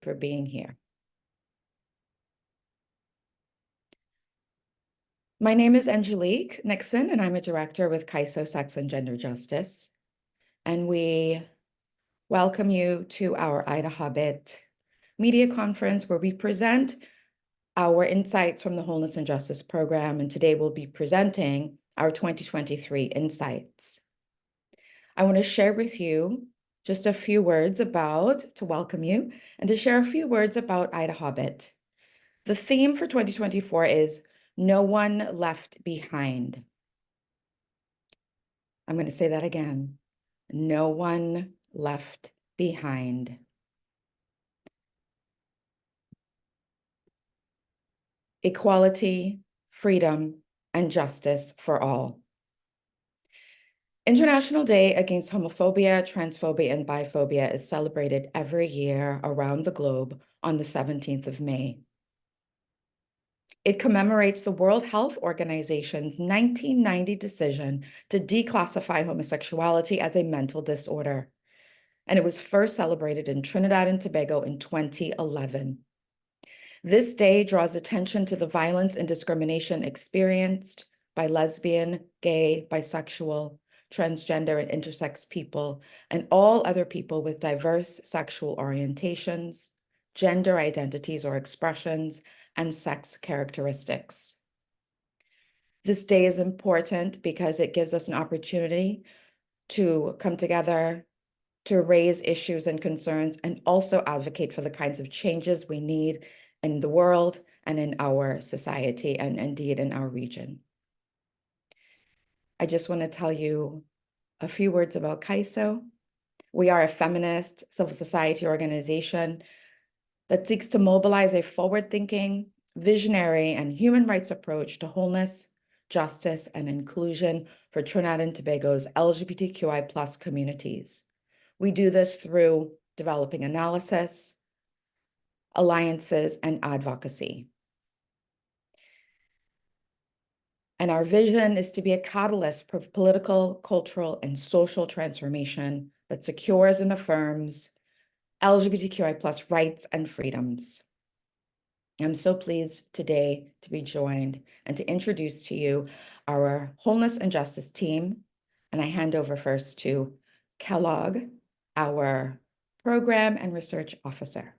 for being here. My name is 𝗟𝗲𝗳𝗁𝗳𝗁, and I'm a director with CAISO Sex and Gender Justice. And we welcome you to our IDAHOBIT media conference, where we present our insights from the Wholeness and Justice program. And today we'll be presenting our 2023 insights. I want to share with you just a few words to welcome you and to share a few words about IDAHOBIT. The theme for 2024 is No One Left Behind. I'm going to say that again. No one left behind. Equality, freedom, and justice for all. International Day Against Homophobia, Transphobia, and Biphobia is celebrated every year around the globe on the 17th of May. It commemorates the World Health Organization's 1990 decision to declassify homosexuality as a mental disorder, and it was first celebrated in Trinidad and Tobago in 2011. This day draws attention to the violence and discrimination experienced by lesbian, gay, bisexual, transgender, and intersex people, and all other people with diverse sexual orientations, gender identities or expressions, and sex characteristics. This day is important because it gives us an opportunity to come together, to raise issues and concerns, and also advocate for the kinds of changes we need in the world and in our society, and indeed in our region. I just want to tell you a few words about CAISO. We are a feminist civil society organization that seeks to mobilize a forward-thinking, visionary, and human rights approach to wholeness, justice, and inclusion for Trinidad and Tobago's LGBTQI+ communities. We do this through developing analysis, alliances, and advocacy. And our vision is to be a catalyst for political, cultural, and social transformation that secures and affirms LGBTQI+ rights and freedoms. I'm so pleased today to be joined and to introduce to you our Wholeness and Justice team. And I hand over first to 𝗘𝗾𝗂𝗵𝗶𝗆, our Program and Research Officer.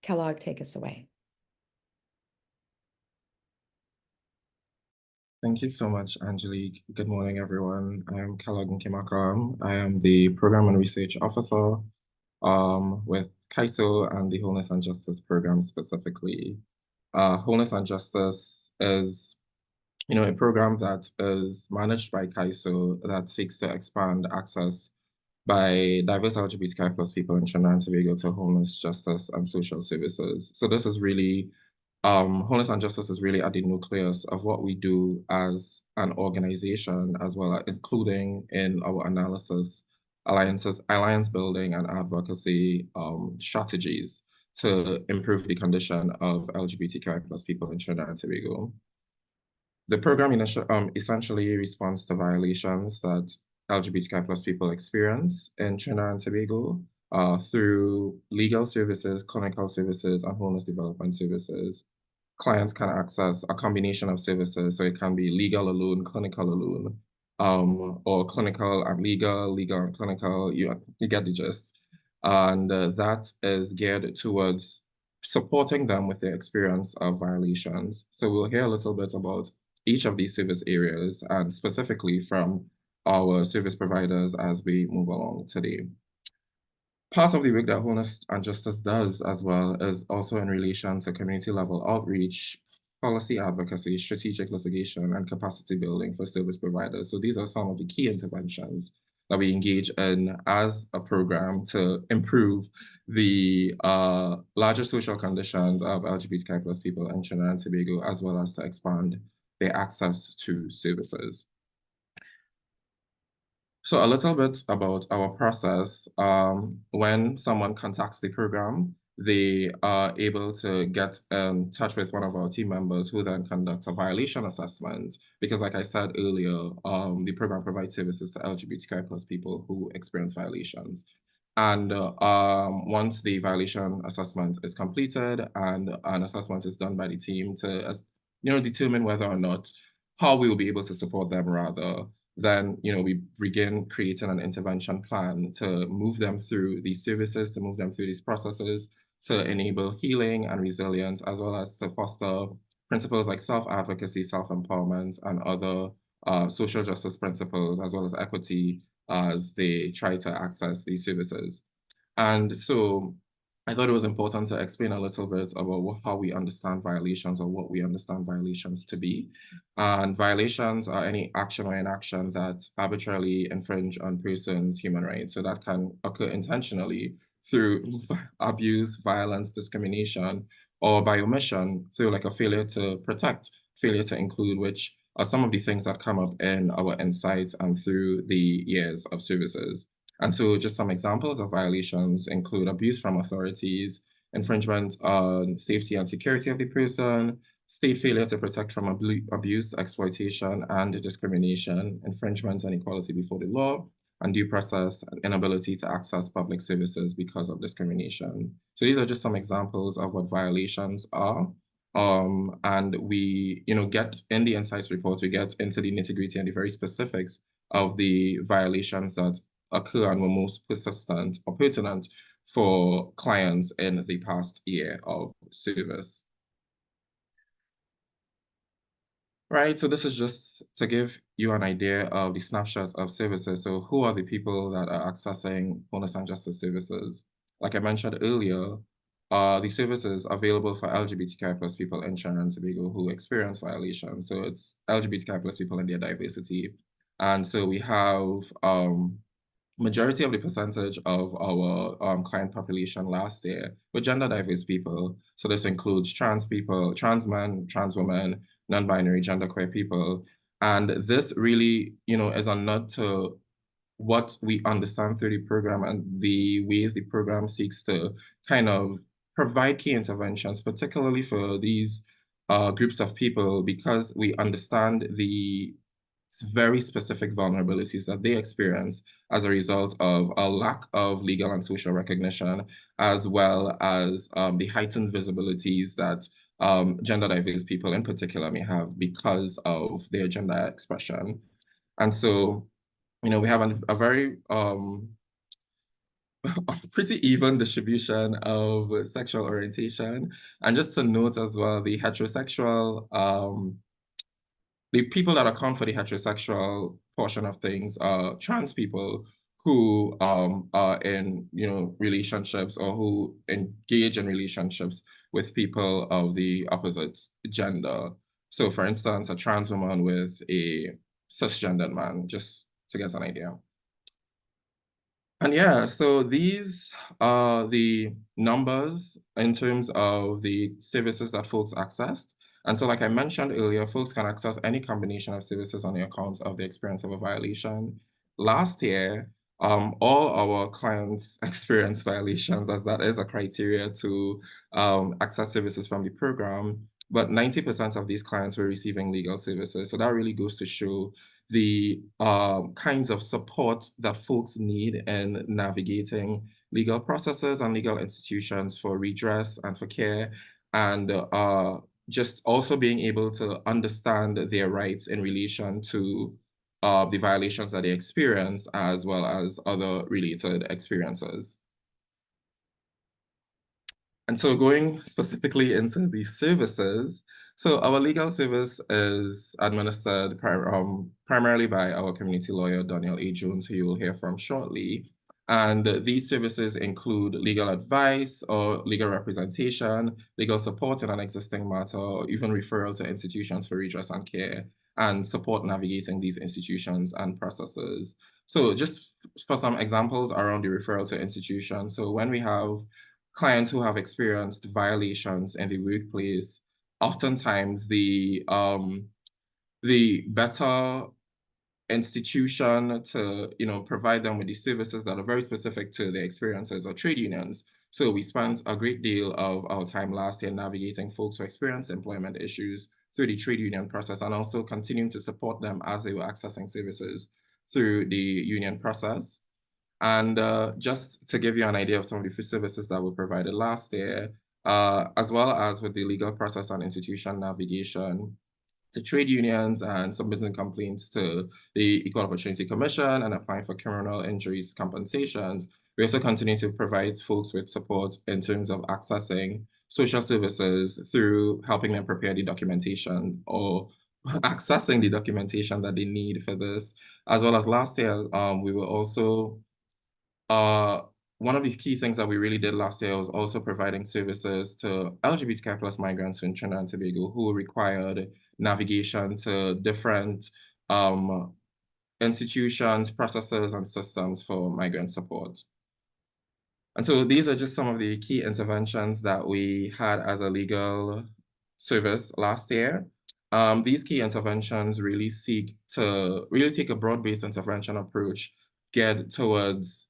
𝗘𝗾𝗂𝗵𝗶𝗆, take us away. Thank you so much, Angelique. Good morning, everyone. I am 𝗘𝗾𝗂𝗵𝗶𝗆𝗺. I am the Program and Research Officer with CAISO and the Wholeness and Justice program specifically. Wholeness and Justice is, a program that is managed by CAISO that seeks to expand access by diverse LGBTQI+ people in Trinidad and Tobago to wholeness, justice, and social services. So this is really Wholeness and Justice is really at the nucleus of what we do as an organization, as well as including in our analysis, alliance building, and advocacy strategies to improve the condition of LGBTQI+ people in Trinidad and Tobago. The program essentially responds to violations that LGBTQI+ people experience in Trinidad and Tobago through legal services, clinical services, and wholeness development services. Clients can access a combination of services, so it can be legal alone, clinical alone, or clinical and legal, legal and clinical. You get the gist. And that is geared towards supporting them with their experience of violations. So we'll hear a little bit about each of these service areas, and specifically from our service providers as we move along today. Part of the work that Wholeness and Justice does as well is also in relation to community-level outreach, policy advocacy, strategic litigation, and capacity building for service providers. So these are some of the key interventions that we engage in as a program to improve the larger social conditions of LGBTQI+ people in Trinidad and Tobago, as well as to expand their access to services. So a little bit about our process. When someone contacts the program, they are able to get in touch with one of our team members, who then conducts a violation assessment. Because like I said earlier, the program provides services to LGBTQI+ people who experience violations. And once the violation assessment is completed and an assessment is done by the team to determine whether or not how we will be able to support them rather, then we begin creating an intervention plan to move them through these services, to move them through these processes, to enable healing and resilience, as well as to foster principles like self-advocacy, self-empowerment, and other social justice principles, as well as equity, as they try to access these services. And so I thought it was important to explain a little bit about how we understand violations, or what we understand violations to be. And violations are any action or inaction that arbitrarily infringe on persons' human rights. So that can occur intentionally through abuse, violence, discrimination, or by omission through like a failure to protect, failure to include, which are some of the things that come up in our insights and through the years of services. And so just some examples of violations include abuse from authorities, infringement on safety and security of the person, state failure to protect from abuse, exploitation, and discrimination, infringement and equality before the law, and due process and inability to access public services because of discrimination. So these are just some examples of what violations are. And we, get in the insights report, we get into the nitty-gritty and the very specifics of the violations that occur and were most persistent or pertinent for clients in the past year of service. Right, so this is just to give you an idea of the snapshot of services. So who are the people that are accessing wholeness and justice services? Like I mentioned earlier, the services available for LGBTQI plus people in Trinidad and Tobago who experience violations. So it's LGBTQI plus people and their diversity. And so we have majority of the percentage of our client population last year were gender diverse people. So this includes trans people, trans men, trans women, non-binary, genderqueer people. And this really, is a nod to what we understand through the program and the ways the program seeks to kind of provide key interventions, particularly for these groups of people, because we understand the very specific vulnerabilities that they experience as a result of a lack of legal and social recognition, as well as the heightened visibilities that gender diverse people in particular may have because of their gender expression. And so, we have a very pretty even distribution of sexual orientation. And just to note as well, the heterosexual the people that account for the heterosexual portion of things are trans people who are in relationships, or who engage in relationships with people of the opposite gender. So for instance, a trans woman with a cisgendered man, just to get an idea. And yeah, so these are the numbers in terms of the services that folks accessed. And so like I mentioned earlier, folks can access any combination of services on the account of the experience of a violation. Last year, all our clients experienced violations, as that is a criteria to access services from the program. But 90% of these clients were receiving legal services. So that really goes to show the kinds of support that folks need in navigating legal processes and legal institutions for redress and for care, and just also being able to understand their rights in relation to the violations that they experience, as well as other related experiences. And so going specifically into the services, so our legal service is administered primarily by our community lawyer, Daniel A. Jones, who you will hear from shortly. And these services include legal advice or legal representation, legal support in an existing matter, or even referral to institutions for redress and care, and support navigating these institutions and processes. So just for some examples around the referral to institutions. So when we have clients who have experienced violations in the workplace, oftentimes the better institution to provide them with the services that are very specific to their experiences are trade unions. So we spent a great deal of our time last year navigating folks who experience employment issues through the trade union process, and also continuing to support them as they were accessing services through the union process. And just to give you an idea of some of the free services that were provided last year, as well as with the legal process and institution navigation, to trade unions and submitting complaints to the Equal Opportunity Commission and applying for criminal injuries compensations. We also continue to provide folks with support in terms of accessing social services through helping them prepare the documentation or accessing the documentation that they need for this. As well as last year, we were also one of the key things that we really did last year was also providing services to LGBTQI+ migrants in Trinidad and Tobago who required navigation to different institutions, processes, and systems for migrant support. And so these are just some of the key interventions that we had as a legal service last year. These key interventions really seek to take a broad-based intervention approach geared towards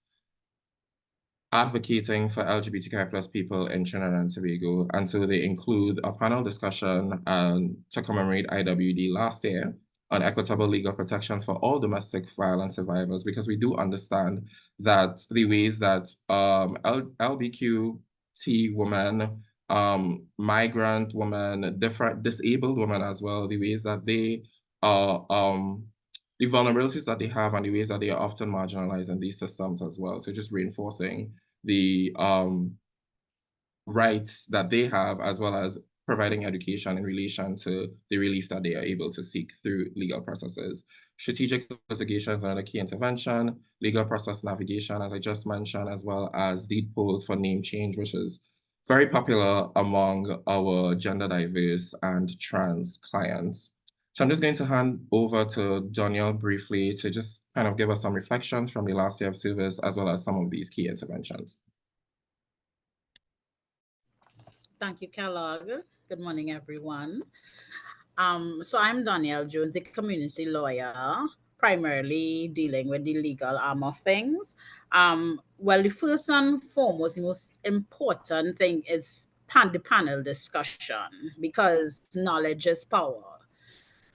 advocating for LGBTQI+ people in Trinidad and Tobago. And so they include a panel discussion to commemorate IWD last year on equitable legal protections for all domestic violence survivors, because we do understand that the ways that LGBTQT women, migrant women, different disabled women as well, the ways that they are the vulnerabilities that they have and the ways that they are often marginalized in these systems as well. So just reinforcing the rights that they have, as well as providing education in relation to the relief that they are able to seek through legal processes. Strategic litigation is another key intervention, legal process navigation, as I just mentioned, as well as deed polls for name change, which is very popular among our gender diverse and trans clients. So I'm just going to hand over to Danielle briefly to just kind of give us some reflections from the last year of service, as well as some of these key interventions. Thank you, Kellogg. Good morning, everyone. So I'm Danielle Jones, a community lawyer, primarily dealing with the legal arm of things. Well, the first and foremost, the most important thing is the panel discussion, because knowledge is power.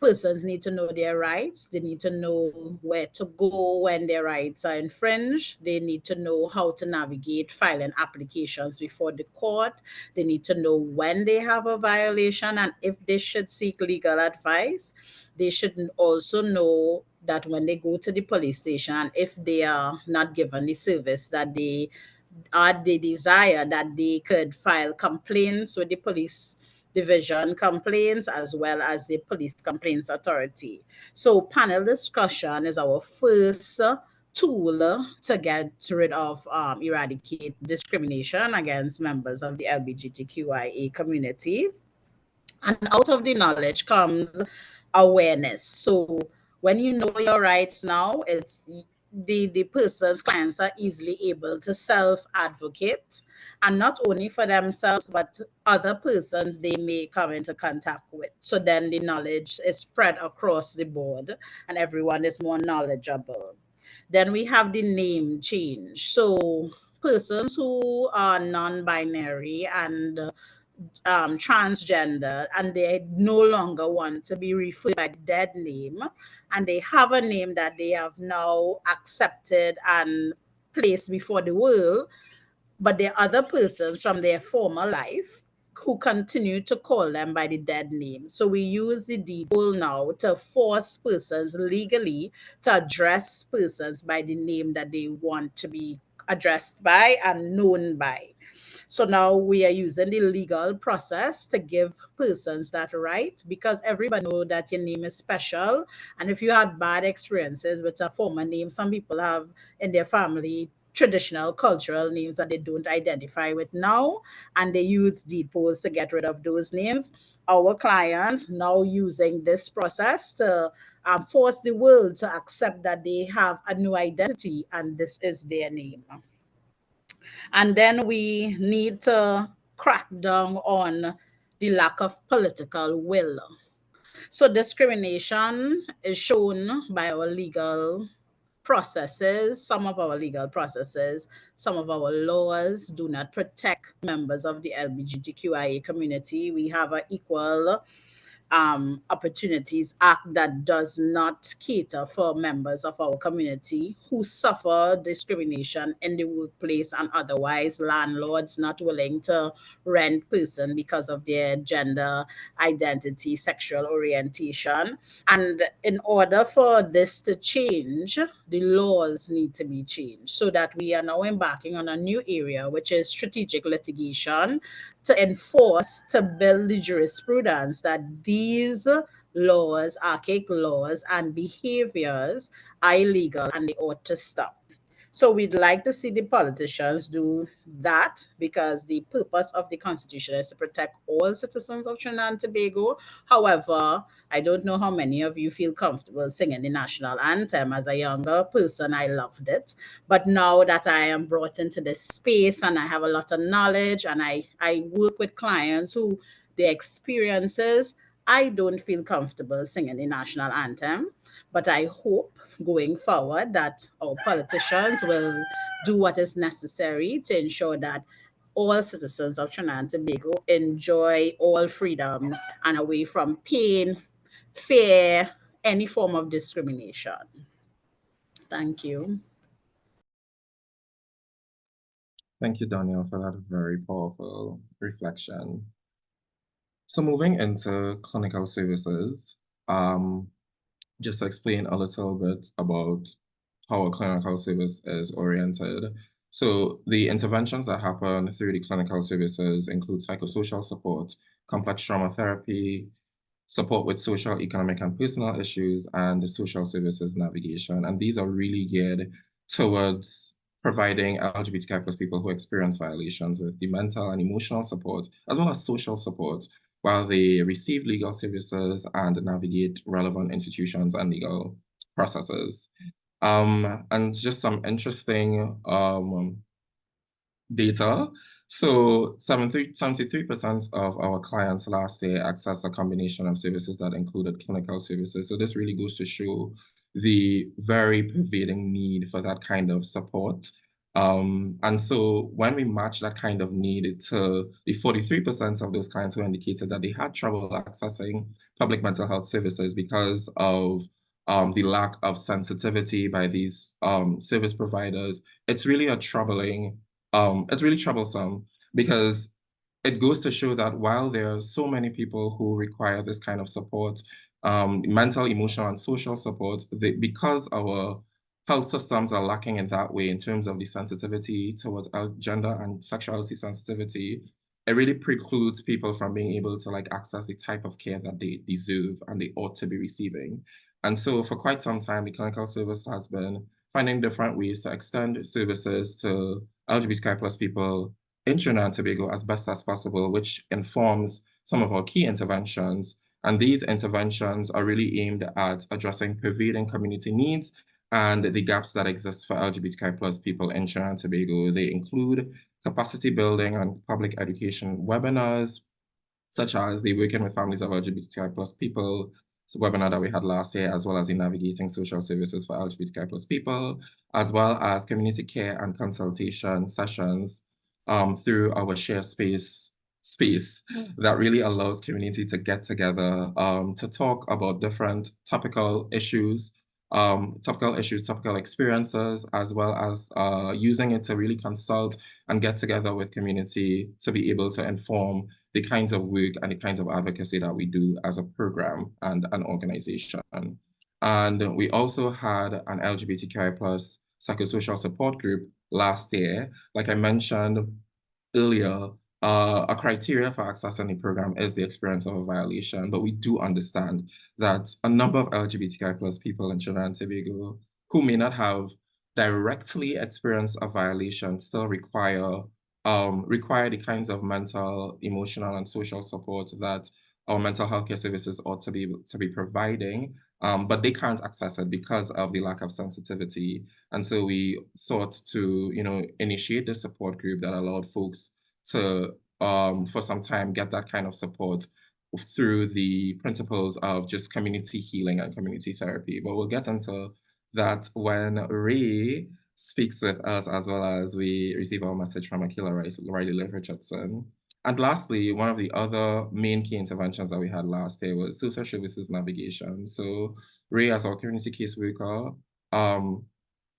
Persons need to know their rights. They need to know where to go when their rights are infringed. They need to know how to navigate filing applications before the court. They need to know when they have a violation and if they should seek legal advice. They should also know that when they go to the police station, if they are not given the service that they desire, that they could file complaints with the police division complaints as well as the police complaints authority. So panel discussion is our first tool to get rid of, eradicate discrimination against members of the LGBTQIA community. And out of the knowledge comes awareness. So when you know your rights now, it's the person's clients are easily able to self-advocate, and not only for themselves, but other persons they may come into contact with. So then the knowledge is spread across the board and everyone is more knowledgeable. Then we have the name change. So persons who are non-binary and transgender, and they no longer want to be referred by dead name, and they have a name that they have now accepted and placed before the world, but there are other persons from their former life who continue to call them by the dead name. So we use the deed poll now to force persons legally to address persons by the name that they want to be addressed by and known by. So now we are using the legal process to give persons that right, because everybody knows that your name is special. And if you had bad experiences with a former name, some people have in their family traditional cultural names that they don't identify with now, and they use deed polls to get rid of those names. Our clients now using this process to force the world to accept that they have a new identity and this is their name. And then we need to crack down on the lack of political will. So discrimination is shown by our legal processes, some of our legal processes, some of our laws do not protect members of the LGBTQIA community. We have an equal Opportunities Act that does not cater for members of our community who suffer discrimination in the workplace and otherwise, landlords not willing to rent person because of their gender identity, sexual orientation. And in order for this to change, the laws need to be changed so that we are now embarking on a new area, which is strategic litigation, to enforce, to build the jurisprudence that these laws, archaic laws, and behaviors are illegal and they ought to stop. So we'd like to see the politicians do that because the purpose of the Constitution is to protect all citizens of Trinidad and Tobago. However, I don't know how many of you feel comfortable singing the national anthem. As a younger person, I loved it. But now that I am brought into this space and I have a lot of knowledge and I work with clients who their experiences, I don't feel comfortable singing the national anthem. But I hope going forward that our politicians will do what is necessary to ensure that all citizens of Trinidad and Tobago enjoy all freedoms and away from pain, fear, any form of discrimination. Thank you. Thank you, Daniel, for that very powerful reflection. So moving into clinical services, just to explain a little bit about how a clinical service is oriented. So the interventions that happen through the clinical services include psychosocial support, complex trauma therapy, support with social, economic, and personal issues, and the social services navigation. And these are really geared towards providing LGBTQI+ people who experience violations with the mental and emotional support, as well as social support, while they receive legal services and navigate relevant institutions and legal processes. And just some interesting data. So 73% of our clients last year accessed a combination of services that included clinical services. So this really goes to show the very pervading need for that kind of support. And so when we match that kind of need to the 43% of those clients who indicated that they had trouble accessing public mental health services because of the lack of sensitivity by these service providers, it's really it's really troublesome because it goes to show that while there are so many people who require this kind of support, mental, emotional, and social support, because our health systems are lacking in that way in terms of the sensitivity towards gender and sexuality sensitivity, it really precludes people from being able to access the type of care that they deserve and they ought to be receiving. And so for quite some time, the clinical service has been finding different ways to extend services to LGBTQI+ people in Trinidad and Tobago as best as possible, which informs some of our key interventions. And these interventions are really aimed at addressing pervading community needs and the gaps that exist for LGBTQI+ people in Trinidad and Tobago. They include capacity building and public education webinars, such as the Working with Families of LGBTQI+ People webinar that we had last year, as well as the Navigating Social Services for LGBTQI+ People, as well as community care and consultation sessions through our share space that really allows community to get together to talk about different topical issues, topical experiences, as well as using it to really consult and get together with community to be able to inform the kinds of work and the kinds of advocacy that we do as a program and an organization. And we also had an LGBTQI+ psychosocial support group last year. Like I mentioned earlier, a criteria for accessing the program is the experience of a violation, but we do understand that a number of LGBTQI+ people in Trinidad and Tobago who may not have directly experienced a violation still require the kinds of mental, emotional, and social support that our mental health care services ought to be providing, but they can't access it because of the lack of sensitivity. And so we sought to, initiate this support group that allowed folks to, for some time, get that kind of support through the principles of just community healing and community therapy. But we'll get into that when Ray speaks with us, as well as we receive our message from Akila Riley Richardson. And lastly, one of the other main key interventions that we had last year was social services navigation. So Ray, as our community caseworker,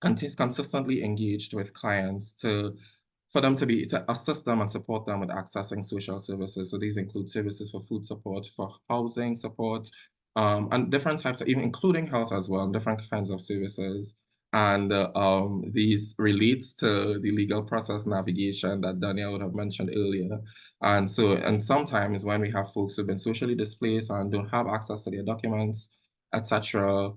consistently engaged with clients for them to assist them and support them with accessing social services. So these include services for food support, for housing support, and different types of, even including health as well, and different kinds of services. And these relates to the legal process navigation that Danielle would have mentioned earlier. And sometimes when we have folks who've been socially displaced and don't have access to their documents, etc.,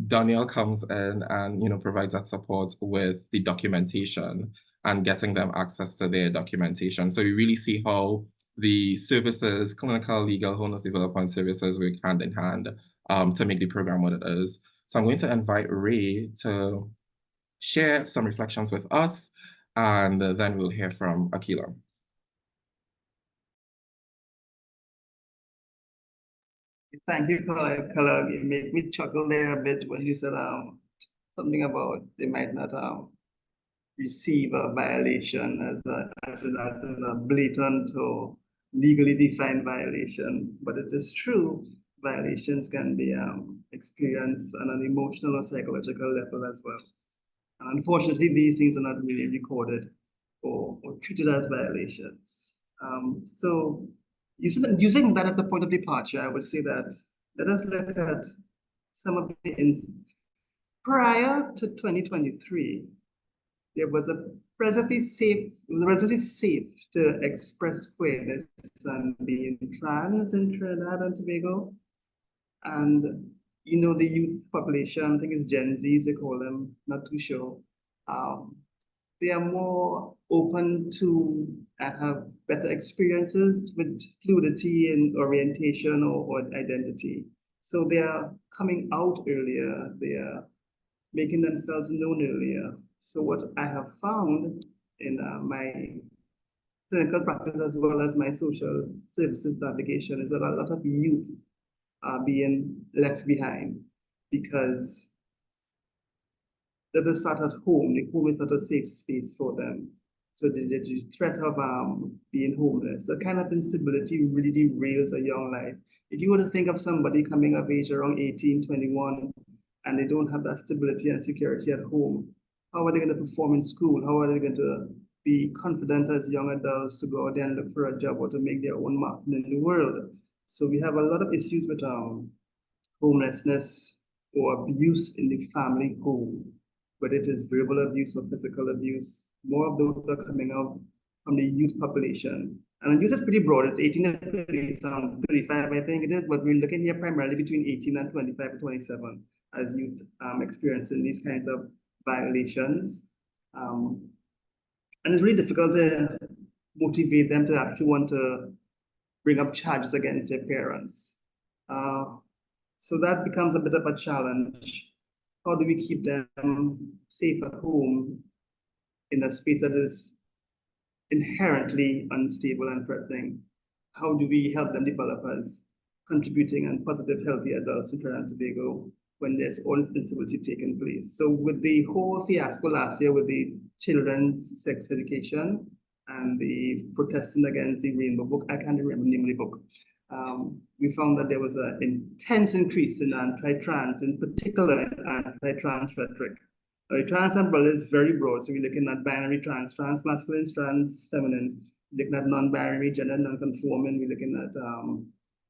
Danielle comes in and, provides that support with the documentation and getting them access to their documentation. So you really see how the services, clinical, legal, wholeness development services work hand in hand to make the program what it is. So I'm going to invite Ray to share some reflections with us, and then we'll hear from 𝗘𝗏𝗵𝗶𝗆. Thank you, 𝗘𝗏𝗵𝗶𝗆. You made me chuckle there a bit when you said something about they might not receive a violation as a blatant or legally defined violation. But it is true, violations can be experienced on an emotional or psychological level as well. And unfortunately, these things are not really recorded or treated as violations. So using that as a point of departure, I would say that let us look at some of the instances. Prior to 2023, it was relatively safe to express queerness and being trans in Trinidad and Tobago. And the youth population, I think it's Gen Zs, they call them, not too sure. They are more open to and have better experiences with fluidity in orientation or identity. So they are coming out earlier, they are making themselves known earlier. So what I have found in my clinical practice as well as my social services navigation is that a lot of youth are being left behind because they start at home. The home is not a safe space for them. So the threat of being homeless, the kind of instability really derails a young life. If you were to think of somebody coming of age around 18, 21, and they don't have that stability and security at home, how are they going to perform in school? How are they going to be confident as young adults to go out there and look for a job or to make their own mark in the world? So we have a lot of issues with homelessness or abuse in the family home, whether it is verbal abuse or physical abuse. More of those are coming out from the youth population. And the youth is pretty broad. It's 18 to 35, I think it is, but we're looking here primarily between 18 and 25 to 27 as youth experiencing these kinds of violations. And it's really difficult to motivate them to actually want to bring up charges against their parents. So that becomes a bit of a challenge. How do we keep them safe at home in a space that is inherently unstable and threatening? How do we help them develop as contributing and positive, healthy adults in Trinidad and Tobago when there's all this instability taking place? So with the whole fiasco last year with the children's sex education and the protesting against the Rainbow Book, I can't remember the name of the book, we found that there was an intense increase in anti-trans, in particular anti-trans rhetoric. The trans umbrella is very broad, so we're looking at binary trans, trans masculines, trans feminines, we're looking at non-binary, gender non-conforming, we're looking at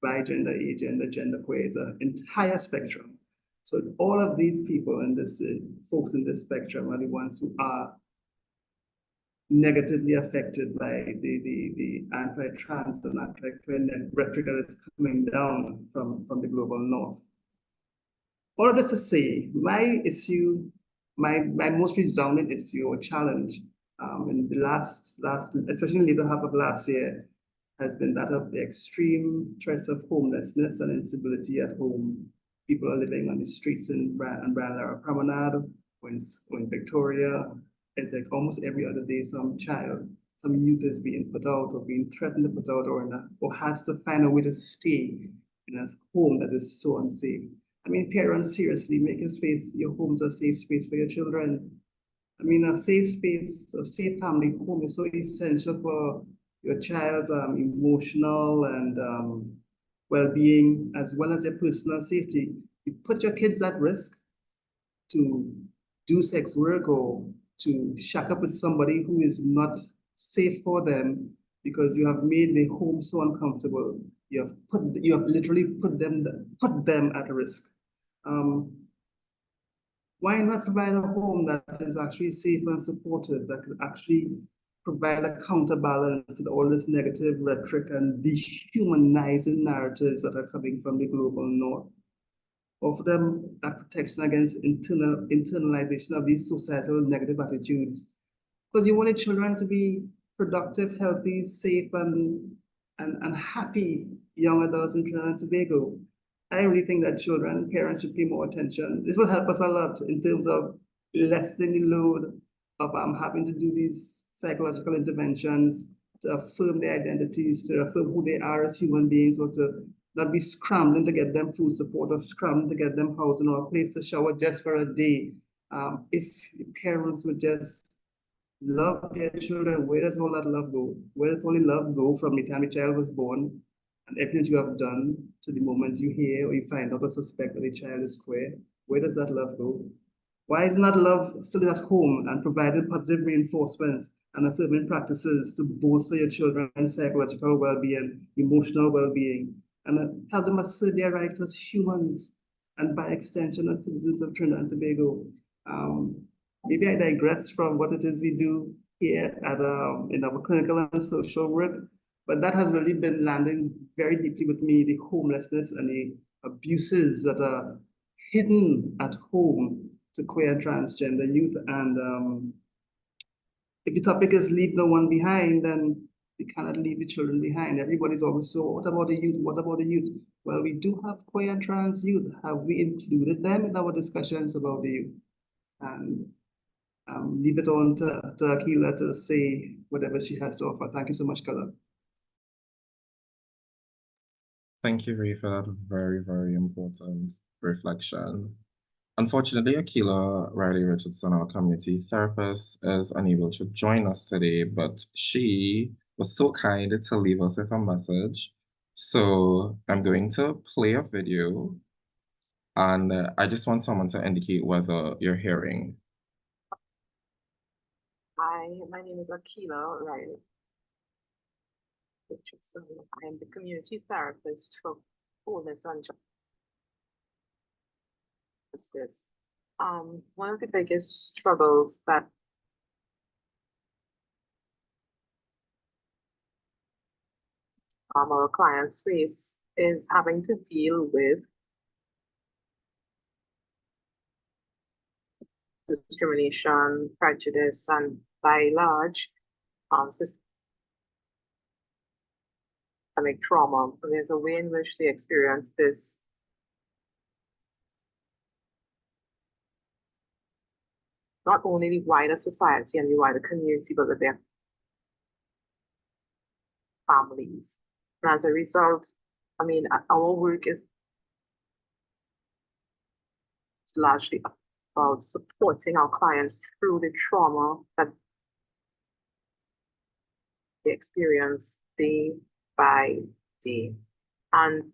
bi-gender, agender, genderqueer. It's an entire spectrum. So all of these people and this folks in this spectrum are the ones who are negatively affected by the anti-trans and anti-queer rhetoric that is coming down from the global north. All of this to say, my issue, my most resounding issue or challenge in the last, especially in the later half of last year, has been that of the extreme threats of homelessness and instability at home. People are living on the streets in Lara Promenade or in Victoria. It's like almost every other day, some youth is being put out or being threatened to put out or has to find a way to stay in a home that is so unsafe. I mean, parents, seriously, make your homes a safe space for your children. I mean, a safe space, a safe family home is so essential for your child's emotional and well-being, as well as their personal safety. You put your kids at risk to do sex work or to shack up with somebody who is not safe for them because you have made the home so uncomfortable. You have literally put them at risk. Why not provide a home that is actually safe and supportive, that can actually provide a counterbalance to all this negative rhetoric and dehumanizing narratives that are coming from the global north? Offer them that protection against internalization of these societal negative attitudes. Because you want your children to be productive, healthy, safe, and happy young adults in Trinidad and Tobago. I really think that children and parents should pay more attention. This will help us a lot in terms of lessening the load of having to do these psychological interventions to affirm their identities, to affirm who they are as human beings, or to not be scrambling to get them food support or scrambling to get them housing or a place to shower just for a day. If parents would just love their children, where does all that love go? Where does all the love go from the time the child was born and everything you have done to the moment you hear or you find out or suspect that the child is queer? Where does that love go? Why is not love still at home and providing positive reinforcements and affirming practices to bolster your children's psychological well-being, emotional well-being, and help them assert their rights as humans and by extension as citizens of Trinidad and Tobago? Maybe I digress from what it is we do here at in our clinical and social work, but that has really been landing very deeply with me, the homelessness and the abuses that are hidden at home to queer and transgender youth. And if the topic is leave no one behind, then we cannot leave the children behind. Everybody's always so, what about the youth? What about the youth? Well, we do have queer and trans youth. Have we included them in our discussions about the youth? And leave it on to 𝗘𝗾𝗂 to say whatever she has to offer. Thank you so much, 𝗘𝗾𝗂. Thank you, Ray, for that very, very important reflection. Unfortunately, 𝗘𝗾𝗂_Riley-Richardson, our community therapist, is unable to join us today, but she was so kind to leave us with a message. So I'm going to play a video, and I just want someone to indicate whether you're hearing. Hi, my name is 𝗘𝗾𝗂_Riley-Richardson. I am the community therapist for Wholeness Justice. One of the biggest struggles that our clients face is having to deal with discrimination, prejudice, and by and large, systemic trauma. There's a way in which they experience this not only the wider society and the wider community, but with their families. And as a result, I mean, our work is largely about supporting our clients through the trauma that they experience day by day. And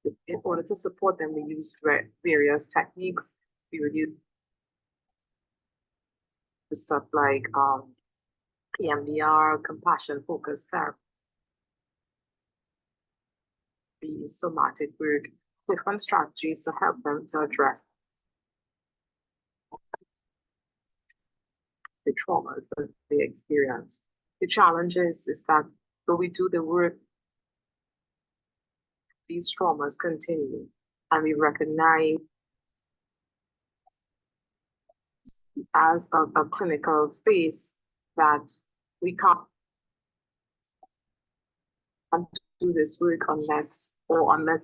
in order to support them, we use various techniques. We would use stuff like EMDR, compassion-focused therapy, somatic work, different strategies to help them to address the traumas that they experience. The challenge is that though we do the work, these traumas continue, and we recognize as a clinical space that we can't do this work unless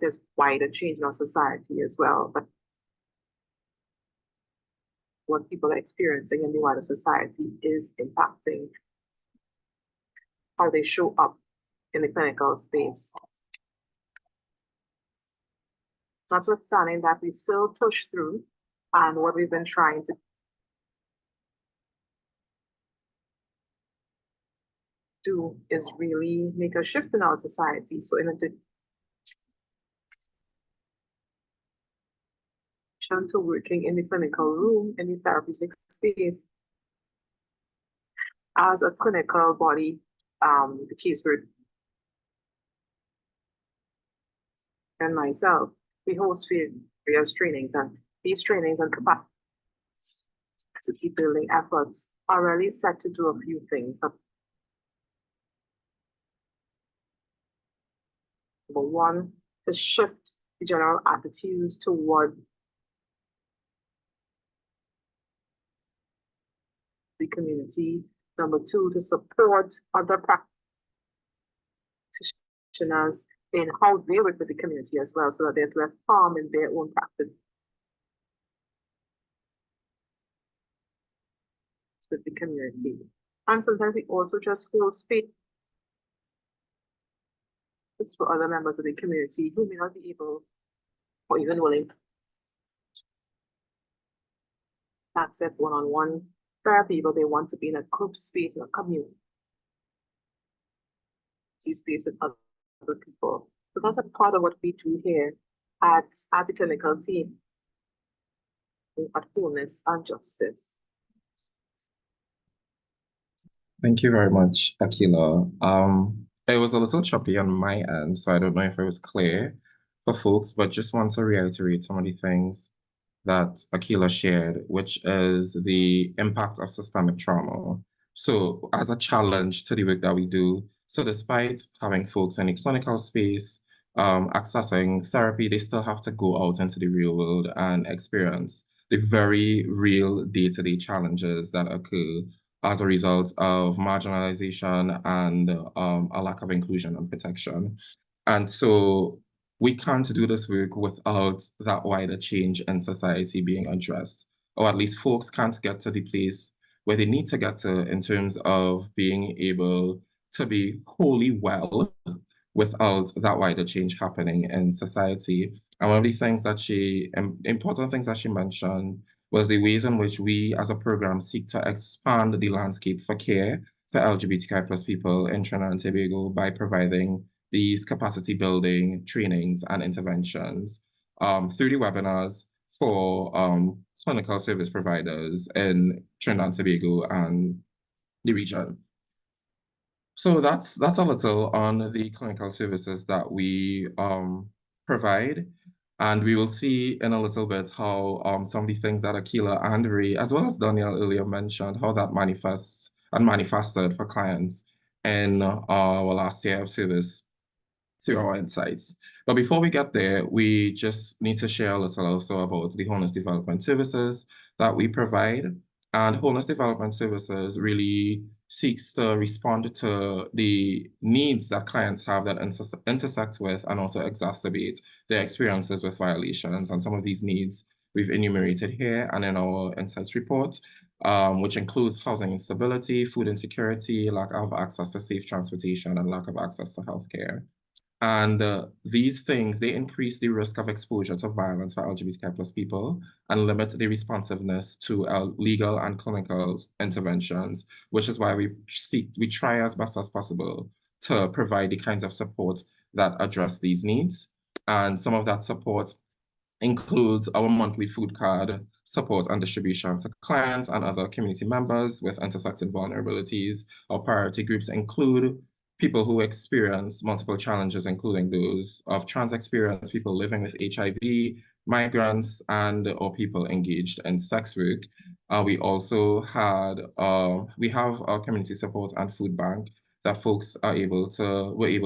there's wider change in our society as well. But what people are experiencing in the wider society is impacting how they show up in the clinical space. Notwithstanding that, we still push through, and what we've been trying to do is do is really make a shift in our society. So in addition to working in the clinical room, in the therapeutic space, as a clinical body, the casework and myself, we host various trainings, and these trainings and capacity building efforts are really set to do a few things. Number one, to shift the general attitudes toward the community. Number two, to support other practitioners in how they work with the community as well, so that there's less harm in their own practice with the community. And sometimes we also just hold space for other members of the community who may not be able or even willing to access one-on-one therapy, but they want to be in a group space, in a community space with other people. So that's a part of what we do here at the clinical team at Wholeness and Justice. Thank you very much, 𝗓𝗂𝗵𝗶𝗆. It was a little choppy on my end, so I don't know if it was clear for folks, but just want to reiterate some of the things that 𝗓𝗂𝗵𝗶𝗆 shared, which is the impact of systemic trauma. So as a challenge to the work that we do, so despite having folks in the clinical space, accessing therapy, they still have to go out into the real world and experience the very real day-to-day challenges that occur as a result of marginalization and a lack of inclusion and protection. And so we can't do this work without that wider change in society being addressed, or at least folks can't get to the place where they need to get to in terms of being able to be wholly well without that wider change happening in society. And one of the things that important things that she mentioned was the ways in which we as a program seek to expand the landscape for care for LGBTQI+ people in Trinidad and Tobago by providing these capacity building trainings and interventions through the webinars for clinical service providers in Trinidad and Tobago and the region. So that's a little on the clinical services that we provide. And we will see in a little bit how some of the things that 𝗓𝗂𝗵𝗶𝗆 and Ray, as well as Danielle earlier mentioned, how that manifests and manifested for clients in our last year of service through our insights. But before we get there, we just need to share a little also about the wholeness development services that we provide. And wholeness development services really seeks to respond to the needs that clients have that intersect with and also exacerbate their experiences with violations. And some of these needs we've enumerated here and in our insights report, which includes housing instability, food insecurity, lack of access to safe transportation, and lack of access to healthcare. And these things, they increase the risk of exposure to violence for LGBTQI+ people and limit the responsiveness to legal and clinical interventions, which is why we try as best as possible to provide the kinds of support that address these needs. And some of that support includes our monthly food card support and distribution to clients and other community members with intersecting vulnerabilities. Our priority groups include people who experience multiple challenges, including those of trans experience, people living with HIV, migrants, or people engaged in sex work. We also have our community support and food bank that folks were able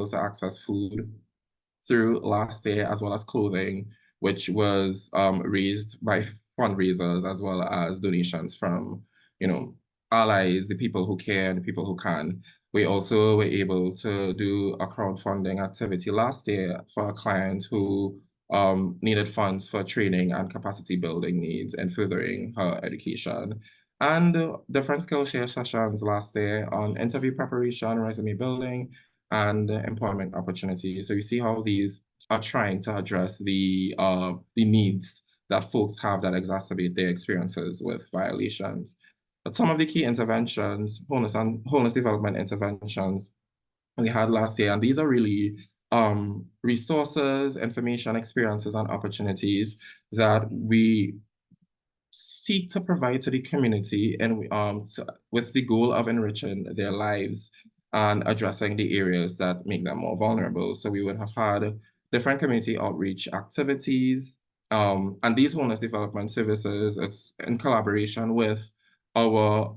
to access food through last year, as well as clothing, which was raised by fundraisers as well as donations from, allies, the people who care and the people who can. We also were able to do a crowdfunding activity last year for a client who needed funds for training and capacity building needs and furthering her education. And different skill share sessions last year on interview preparation, resume building, and employment opportunities. So you see how these are trying to address the needs that folks have that exacerbate their experiences with violations. some of the key interventions, wholeness development interventions we had last year, and these are really resources, information, experiences, and opportunities that we seek to provide to the community and with the goal of enriching their lives and addressing the areas that make them more vulnerable. So we would have had different community outreach activities, and these wholeness development services, it's in collaboration with our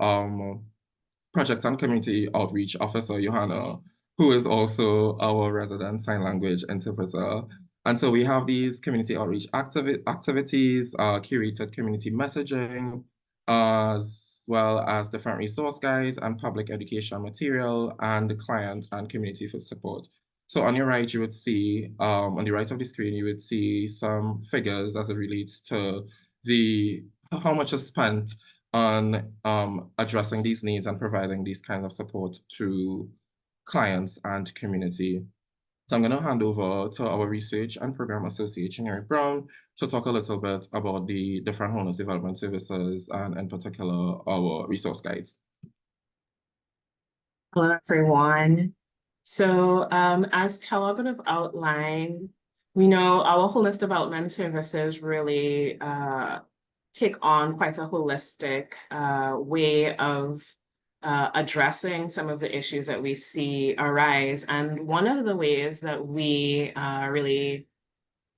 project and community outreach officer, Johanna, who is also our resident sign language interpreter. And so we have these community outreach activities, curated community messaging, as well as different resource guides and public education material and client and community support. So on your right, you would see, on the right of the screen, you would see some figures as it relates to how much is spent on addressing these needs and providing these kinds of support to clients and community. So I'm going to hand over to our Research and Program Associate, Chineri Brown, to talk a little bit about the different wholeness development services and in particular our resource guides. Hello, everyone. So as Kellogg would have outlined, we know our wholeness development services really take on quite a holistic way of addressing some of the issues that we see arise. And one of the ways that we really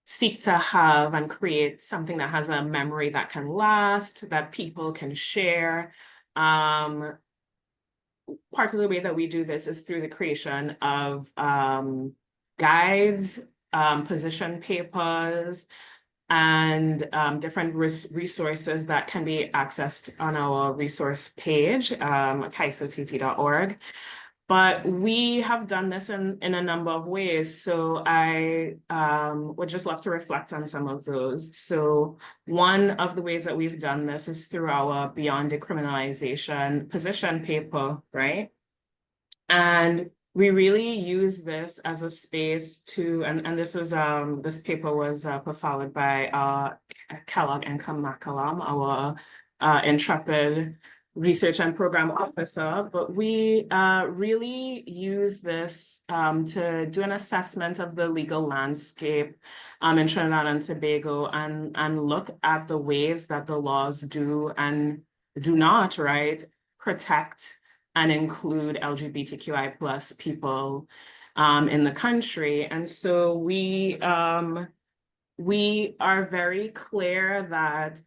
seek to have and create something that has a memory that can last, that people can share. Part of the way that we do this is through the creation of guides, position papers, and different resources that can be accessed on our resource page, CAISO.org. But we have done this in a number of ways. So I would just love to reflect on some of those. So one of the ways that we've done this is through our Beyond Decriminalization position paper, right? And we really use this as a space to, and this is this paper was profiled by 𝗕𝗾𝗵𝗶𝗁, our intrepid research and program officer, but we really use this to do an assessment of the legal landscape in Trinidad and Tobago and look at the ways that the laws do and do not, right, protect and include LGBTQI+ people in the country. And so we are very clear that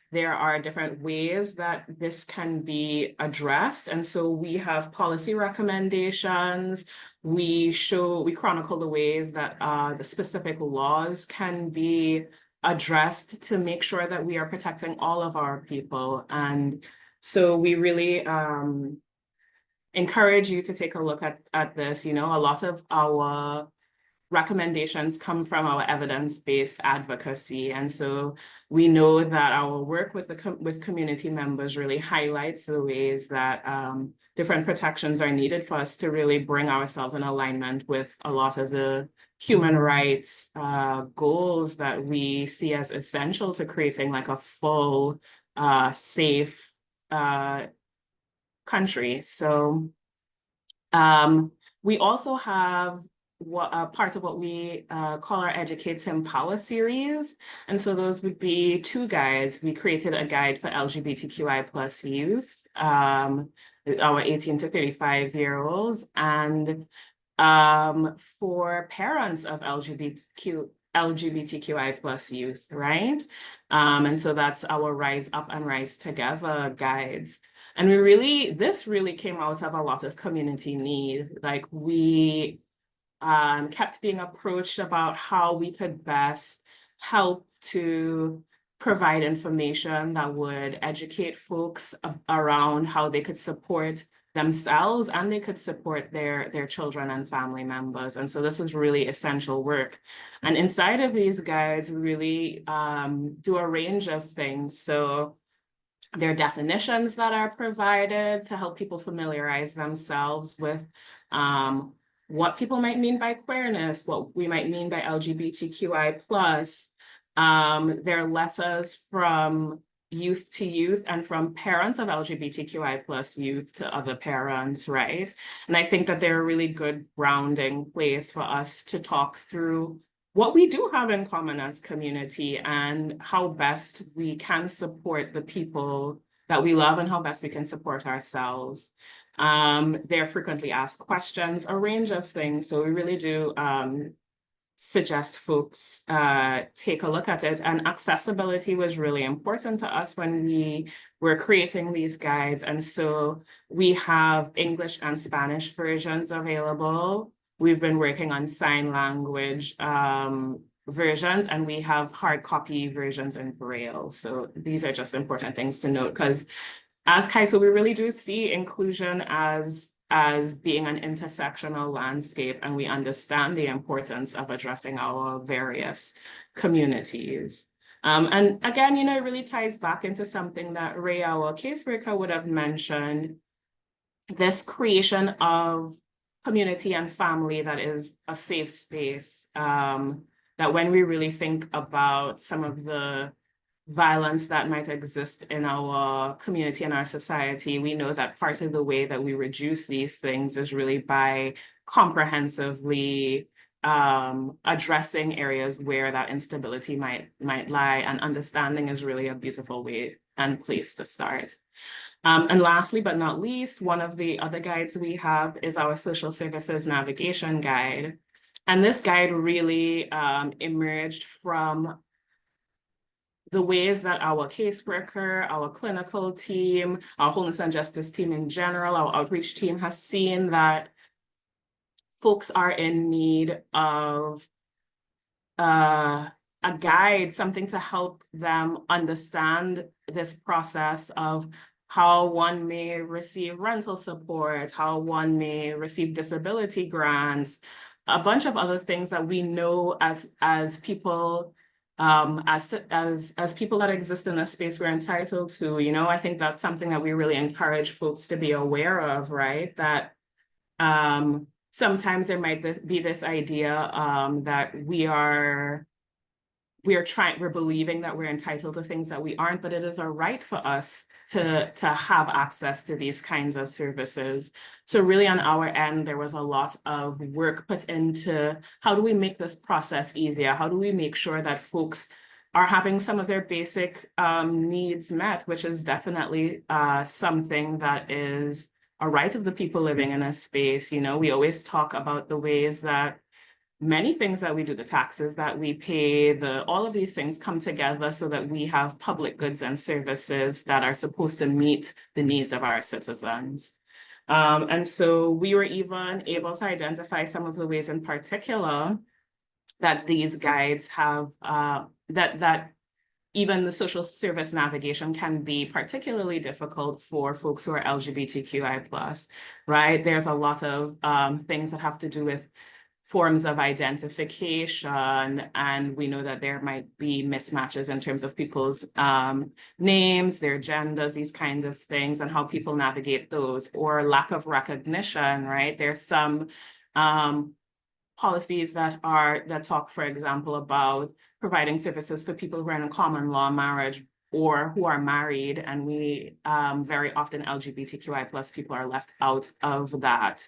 there are different ways that this can be addressed. And so we have policy recommendations. We chronicle the ways that the specific laws can be addressed to make sure that we are protecting all of our people. And so we really encourage you to take a look at this. You know, a lot of our recommendations come from our evidence-based advocacy. And so we know that our work with community members really highlights the ways that different protections are needed for us to really bring ourselves in alignment with a lot of the human rights goals that we see as essential to creating like a full, safe country. So we also have part of what we call our Educate to Empower series. And so those would be two guides. We created a guide for LGBTQI+ youth, our 18 to 35-year-olds, and for parents of LGBTQI+ youth, right? And so that's our Rise Up and Rise Together guides. And this really came out of a lot of community need. Like we kept being approached about how we could best help to provide information that would educate folks around how they could support themselves and they could support their children and family members. And so this is really essential work. And inside of these guides, we really do a range of things. So there are definitions that are provided to help people familiarize themselves with what people might mean by queerness, what we might mean by LGBTQI+. There are letters from youth to youth and from parents of LGBTQI+ youth to other parents, right? And I think that they're a really good grounding place for us to talk through what we do have in common as community and how best we can support the people that we love and how best we can support ourselves. They're frequently asked questions, a range of things. So we really do suggest folks take a look at it. And accessibility was really important to us when we were creating these guides. And so we have English and Spanish versions available. We've been working on sign language versions, and we have hard copy versions in Braille. So these are just important things to note, because as CAISO, we really do see inclusion as being an intersectional landscape, and we understand the importance of addressing our various communities. And again, it really ties back into something that Ray, our caseworker, would have mentioned, this creation of community and family that is a safe space, that when we really think about some of the violence that might exist in our community and our society, we know that part of the way that we reduce these things is really by comprehensively addressing areas where that instability might lie, and understanding is really a beautiful way and place to start. And lastly, but not least, one of the other guides we have is our social services navigation guide. And this guide really emerged from the ways that our caseworker, our clinical team, our wholeness and justice team in general, our outreach team has seen that folks are in need of a guide, something to help them understand this process of how one may receive rental support, how one may receive disability grants, a bunch of other things that we know as people, as people that exist in a space we're entitled to. I think that's something that we really encourage folks to be aware of, right? That sometimes there might be this idea that we're believing that we're entitled to things that we aren't, but it is a right for us to have access to these kinds of services. So really on our end, there was a lot of work put into how do we make this process easier? How do we make sure that folks are having some of their basic needs met, which is definitely something that is a right of the people living in a space. We always talk about the ways that many things that we do, the taxes that we pay, all of these things come together so that we have public goods and services that are supposed to meet the needs of our citizens. And so we were even able to identify some of the ways in particular that these guides have, that even the social service navigation can be particularly difficult for folks who are LGBTQI+, right? There's a lot of things that have to do with forms of identification, and we know that there might be mismatches in terms of people's names, their genders, these kinds of things, and how people navigate those, or lack of recognition, right? There's some policies that talk, for example, about providing services for people who are in a common law marriage or who are married, and we very often LGBTQI+ people are left out of that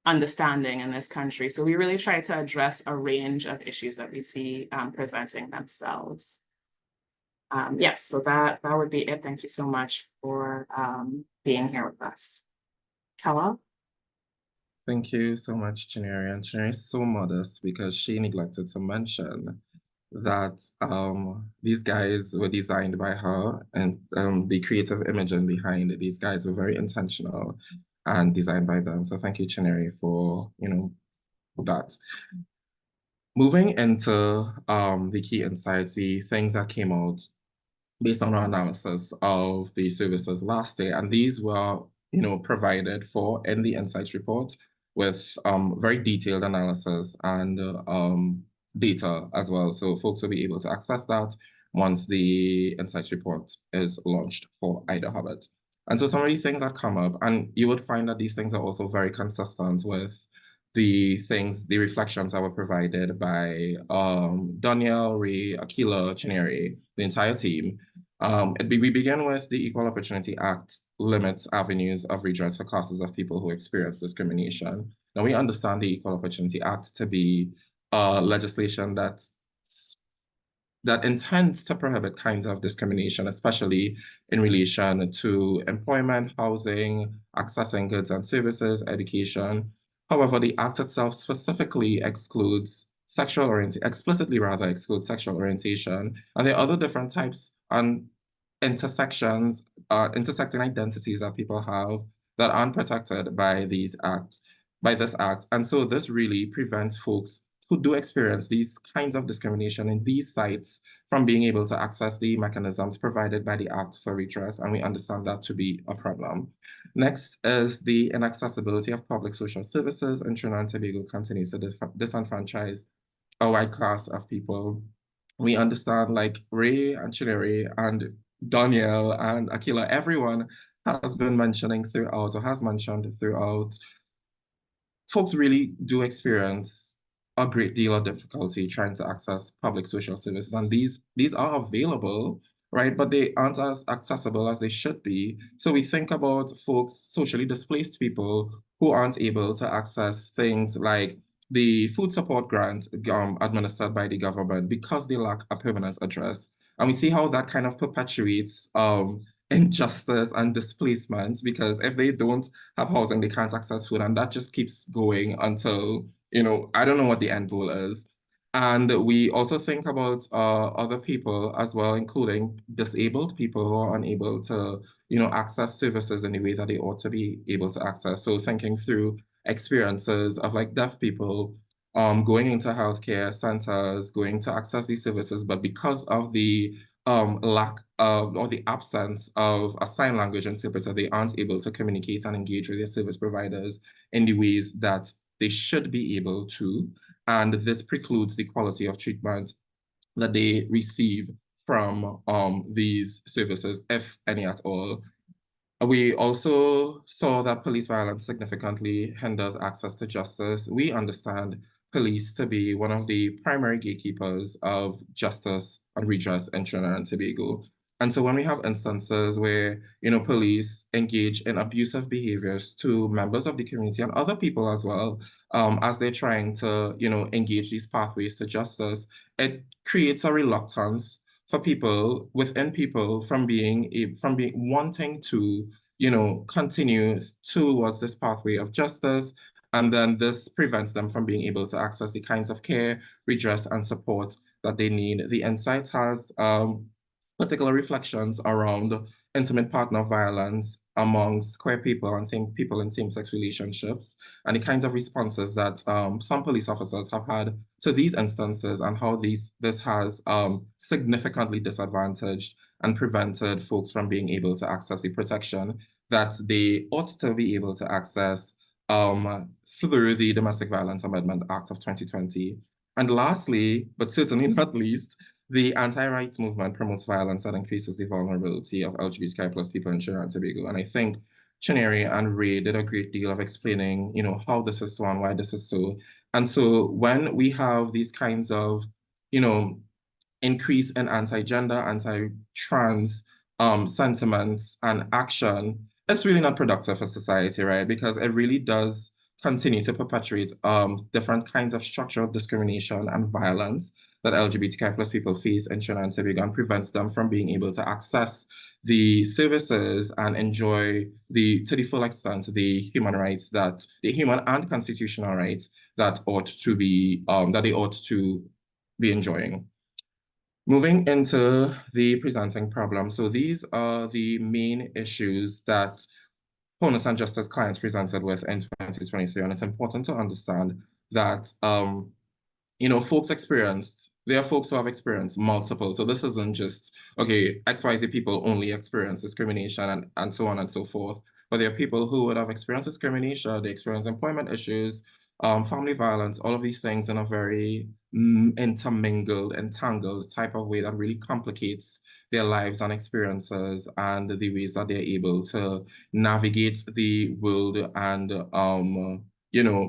understanding in this country. So we really try to address a range of issues that we see presenting themselves. Yes, so that would be it. Thank you so much for being here with us. 𝗘𝗏𝗄𝗧? Thank you so much, Chineri. And Chineri is so modest because she neglected to mention that these guides were designed by her, and the creative imaging behind these guides were very intentional and designed by them. So thank you, Chineri, for that. Moving into the key insights, the things that came out based on our analysis of the services last year, and these were provided for in the insights report with very detailed analysis and data as well. So folks will be able to access that once the insights report is launched for IDAHOBIT. And so some of the things that come up, and you would find that these things are also very consistent with the reflections that were provided by Daniel, Ray, Akila, Chineri, the entire team. We begin with the Equal Opportunity Act limits avenues of redress for classes of people who experience discrimination. Now, we understand the Equal Opportunity Act to be legislation that intends to prohibit kinds of discrimination, especially in relation to employment, housing, accessing goods and services, education. However, the Act itself specifically excludes explicitly excludes sexual orientation. And there are other different types and intersecting identities that people have that aren't protected by this act. And so this really prevents folks who do experience these kinds of discrimination in these sites from being able to access the mechanisms provided by the Act for redress, and we understand that to be a problem. Next is the inaccessibility of public social services, and Trinidad and Tobago continues to disenfranchise a wide class of people. We understand, like Ray and Chinere and Danielle and Akila, everyone has been mentioning throughout, or has mentioned throughout, folks really do experience a great deal of difficulty trying to access public social services. And these are available, right? But they aren't as accessible as they should be. So we think about folks, socially displaced people who aren't able to access things like the food support grant administered by the government because they lack a permanent address. And we see how that kind of perpetuates injustice and displacement, because if they don't have housing, they can't access food, and that just keeps going until, I don't know what the end goal is. And we also think about other people as well, including disabled people who are unable to, access services in the way that they ought to be able to access. So thinking through experiences of like deaf people going into healthcare centers, going to access these services, but because of the lack of, or the absence of a sign language interpreter, they aren't able to communicate and engage with their service providers in the ways that they should be able to. And this precludes the quality of treatment that they receive from these services, if any at all. We also saw that police violence significantly hinders access to justice. We understand police to be one of the primary gatekeepers of justice and redress in Trinidad and Tobago. And so when we have instances where, police engage in abusive behaviors to members of the community and other people as well, as they're trying to, engage these pathways to justice, it creates a reluctance for people within people from wanting to, continue towards this pathway of justice. And then this prevents them from being able to access the kinds of care, redress, and support that they need. The Insight has particular reflections around intimate partner violence amongst queer people and people in same-sex relationships, and the kinds of responses that some police officers have had to these instances, and how this has significantly disadvantaged and prevented folks from being able to access the protection that they ought to be able to access through the Domestic Violence Amendment Act of 2020. And lastly, but certainly not least, the anti-rights movement promotes violence that increases the vulnerability of LGBTQI+ people in Trinidad and Tobago. And I think Chinere and Ray did a great deal of explaining, how this is so and why this is so. And so when we have these kinds of, increase in anti-gender, anti-trans sentiments and action, it's really not productive for society, right? Because it really does continue to perpetuate different kinds of structural discrimination and violence that LGBTQI+ people face in Trinidad and Tobago, and prevents them from being able to access the services and enjoy to the full extent the human and constitutional rights that ought to be that they ought to be enjoying. Moving into the presenting problem. So these are the main issues that Wholeness and Justice clients presented with in 2023. And it's important to understand that, there are folks who have experienced multiple. So this isn't just, okay, XYZ people only experience discrimination and so on and so forth. But there are people who would have experienced discrimination, they experience employment issues, family violence, all of these things in a very entangled type of way that really complicates their lives and experiences and the ways that they're able to navigate the world and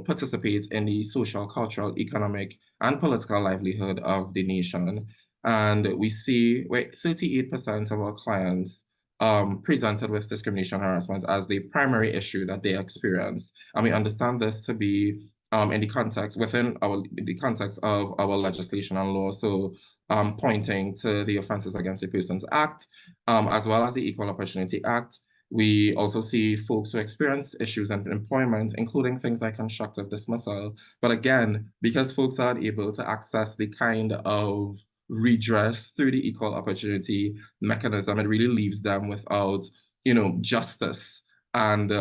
participate in the social, cultural, economic, and political livelihood of the nation. And we see 38% of our clients presented with discrimination harassment as the primary issue that they experience. And we understand this to be in the context of our legislation and law. So pointing to the Offences Against the Persons Act, as well as the Equal Opportunity Act. We also see folks who experience issues in employment, including things like constructive dismissal. But again, because folks aren't able to access the kind of redress through the equal opportunity mechanism, it really leaves them without, justice. And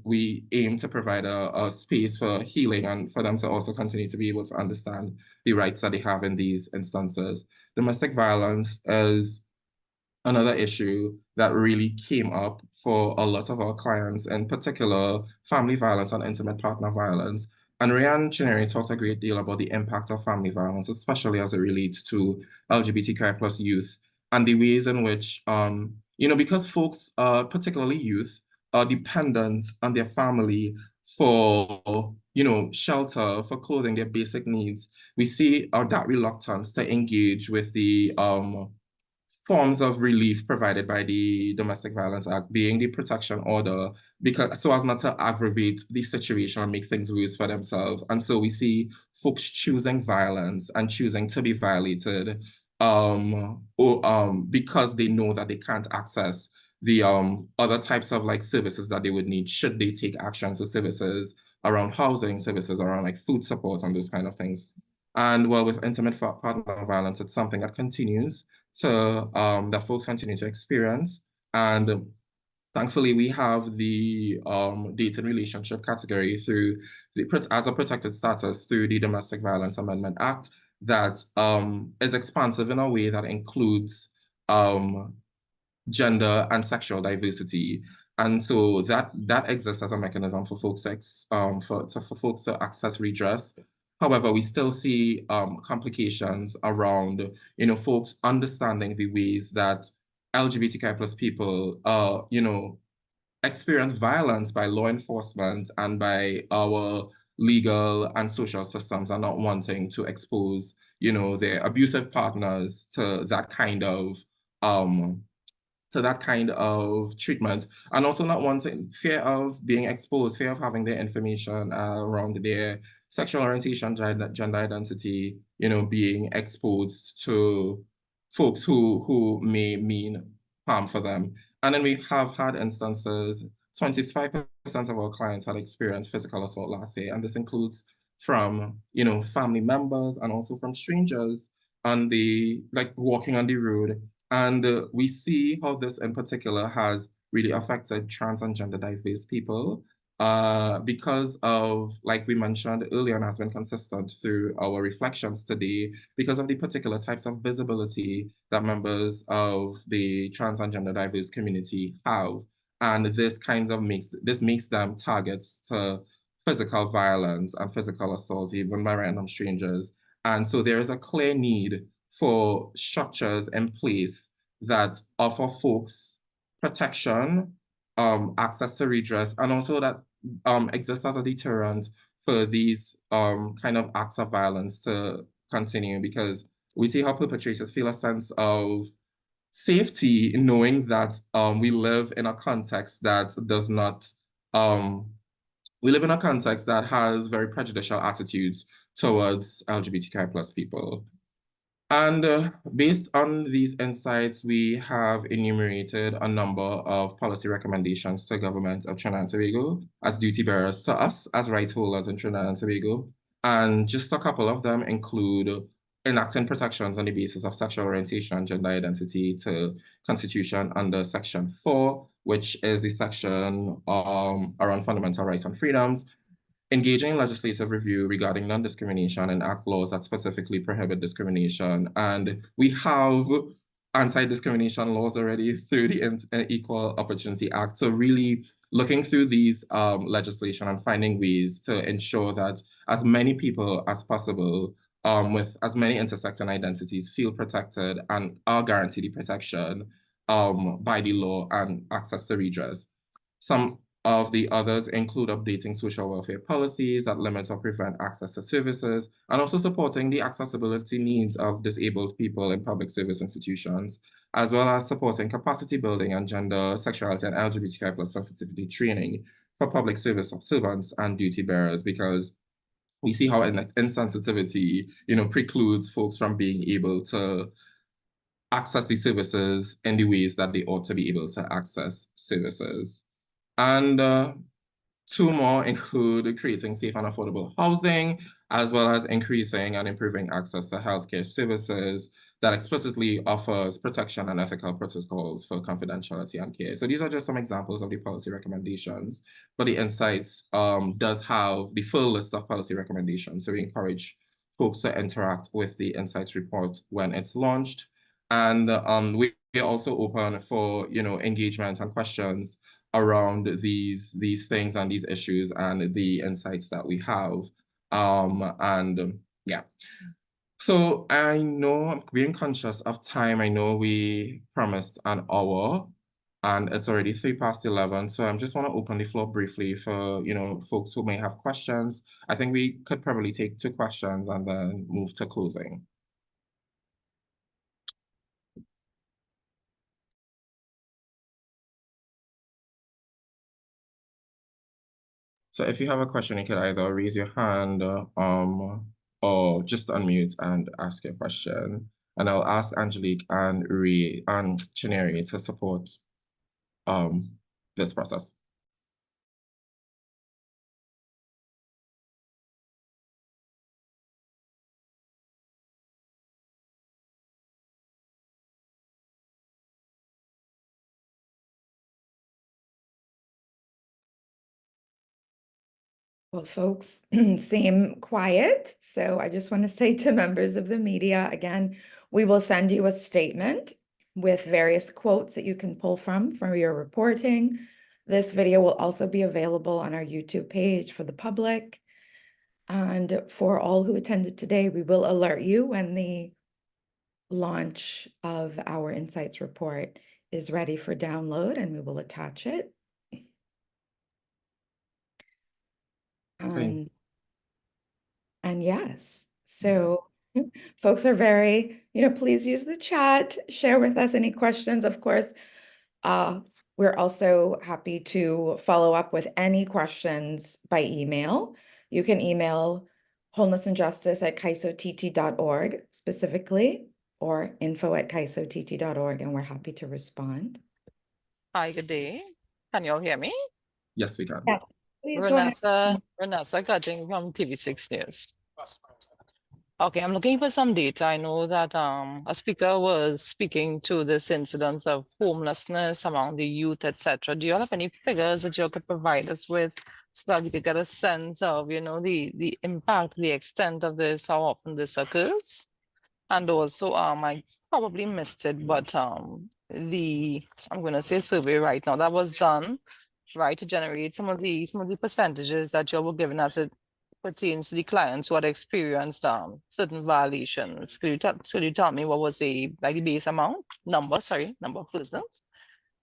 we aim to provide a space for healing and for them to also continue to be able to understand the rights that they have in these instances. Domestic violence is another issue that really came up for a lot of our clients, in particular, family violence and intimate partner violence. And Ryan Chineri talks a great deal about the impact of family violence, especially as it relates to LGBTQI+ youth, and the ways in which, because folks, particularly youth, are dependent on their family for, shelter, for clothing, their basic needs. We see that reluctance to engage with the forms of relief provided by the Domestic Violence Act, being the protection order, because so as not to aggravate the situation and make things worse for themselves. And so we see folks choosing violence and choosing to be violated because they know that they can't access the other types of services that they would need should they take action. So services around housing, services around food support and those kind of things. And well, with intimate partner violence, it's something that continues to that folks continue to experience. And thankfully, we have the dating relationship category through as a protected status through the Domestic Violence Amendment Act that is expansive in a way that includes gender and sexual diversity. And so that exists as a mechanism for folks for folks to access redress. However, we still see complications around, folks understanding the ways that LGBTQI+ people, experience violence by law enforcement and by our legal and social systems, and not wanting to expose, their abusive partners to that kind of treatment, and also not wanting, fear of being exposed, fear of having their information around their sexual orientation, gender identity, being exposed to folks who may mean harm for them. And then we have had instances, 25% of our clients had experienced physical assault last year, and this includes from, family members and also from strangers on walking on the road. And we see how this in particular has really affected trans and gender diverse people because of, like we mentioned earlier and has been consistent through our reflections today, because of the particular types of visibility that members of the trans and gender diverse community have. And this makes them targets to physical violence and physical assault, even by random strangers. And so there is a clear need for structures in place that offer folks protection, access to redress, and also that exist as a deterrent for these kind of acts of violence to continue, because we see how perpetrators feel a sense of safety in knowing that we live in a context that does not, we live in a context that has very prejudicial attitudes towards LGBTQI+ people. And based on these insights, we have enumerated a number of policy recommendations to government of Trinidad and Tobago as duty bearers to us as rights holders in Trinidad and Tobago. And just a couple of them include enacting protections on the basis of sexual orientation and gender identity to Constitution under Section 4, which is the section around fundamental rights and freedoms. Engaging in legislative review regarding non-discrimination and act laws that specifically prohibit discrimination. And we have anti-discrimination laws already through the Equal Opportunity Act. So really looking through these legislation and finding ways to ensure that as many people as possible with as many intersecting identities feel protected and are guaranteed the protection by the law and access to redress. Some of the others include updating social welfare policies that limit or prevent access to services, and also supporting the accessibility needs of disabled people in public service institutions, as well as supporting capacity building and gender, sexuality, and LGBTQI+ sensitivity training for public service servants and duty bearers, because we see how insensitivity, precludes folks from being able to access these services in the ways that they ought to be able to access services. And two more include creating safe and affordable housing, as well as increasing and improving access to healthcare services that explicitly offers protection and ethical protocols for confidentiality and care. So these are just some examples of the policy recommendations, but the Insights does have the full list of policy recommendations. So we encourage folks to interact with the Insights report when it's launched. And we are also open for, engagement and questions around these things and these issues and the insights that we have. Yeah. So I know I'm being conscious of time. I know we promised an hour and it's already 11:03. So I just want to open the floor briefly for, folks who may have questions. I think we could probably take 2 questions and then move to closing. So if you have a question, you could either raise your hand or just unmute and ask your question. And I'll ask Angelique and Chineri to support this process. Well, folks seem quiet, so I just want to say to members of the media, again, we will send you a statement with various quotes that you can pull from for your reporting. This video will also be available on our YouTube page for the public. And for all who attended today, we will alert you when the launch of our Insights report is ready for download, and we will attach it. And yes, so folks are very, please use the chat, share with us any questions. Of course, we're also happy to follow up with any questions by email. You can email wholenessandjustice@CAISOTT.org specifically, or info@CAISOTT.org, and we're happy to respond. Hi, good day. Can you all hear me? Yes, we can. Yes, please go ahead. Renessa Gudging from TV6 News. Okay, I'm looking for some data. I know that a speaker was speaking to this incidence of homelessness among the youth, etc. Do you all have any figures that you could provide us with so that we could get a sense of, the impact, the extent of this, how often this occurs? And also, I probably missed it, but I'm going to say survey right now that was done, right, to generate some of the percentages that you were given as it pertains to the clients who had experienced certain violations. Could you tell me what was the base amount, number of persons?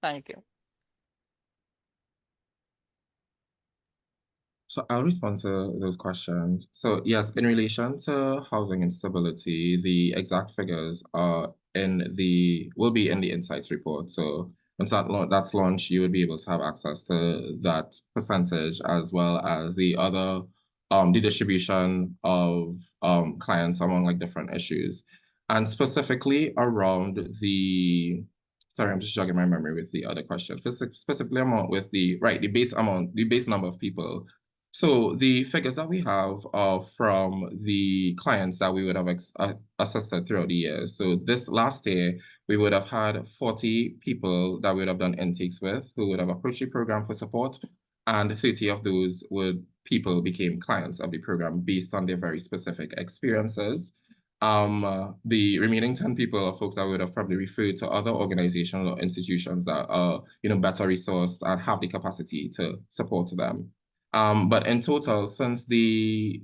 Thank you. So I'll respond to those questions. So yes, in relation to housing instability, the exact figures are will be in the Insights report. So once that's launched, you would be able to have access to that percentage, as well as the other the distribution of clients among different issues, and specifically around the. Sorry, I'm just jogging my memory with the other question. Specifically with the base number of people. So the figures that we have are from the clients that we would have assisted throughout the year. So this last year, we would have had 40 people that we would have done intakes with, who would have approached the program for support, and 30 of those people became clients of the program based on their very specific experiences. The remaining 10 people are folks that would have probably referred to other organizations or institutions that are, better resourced and have the capacity to support them. But in total, since the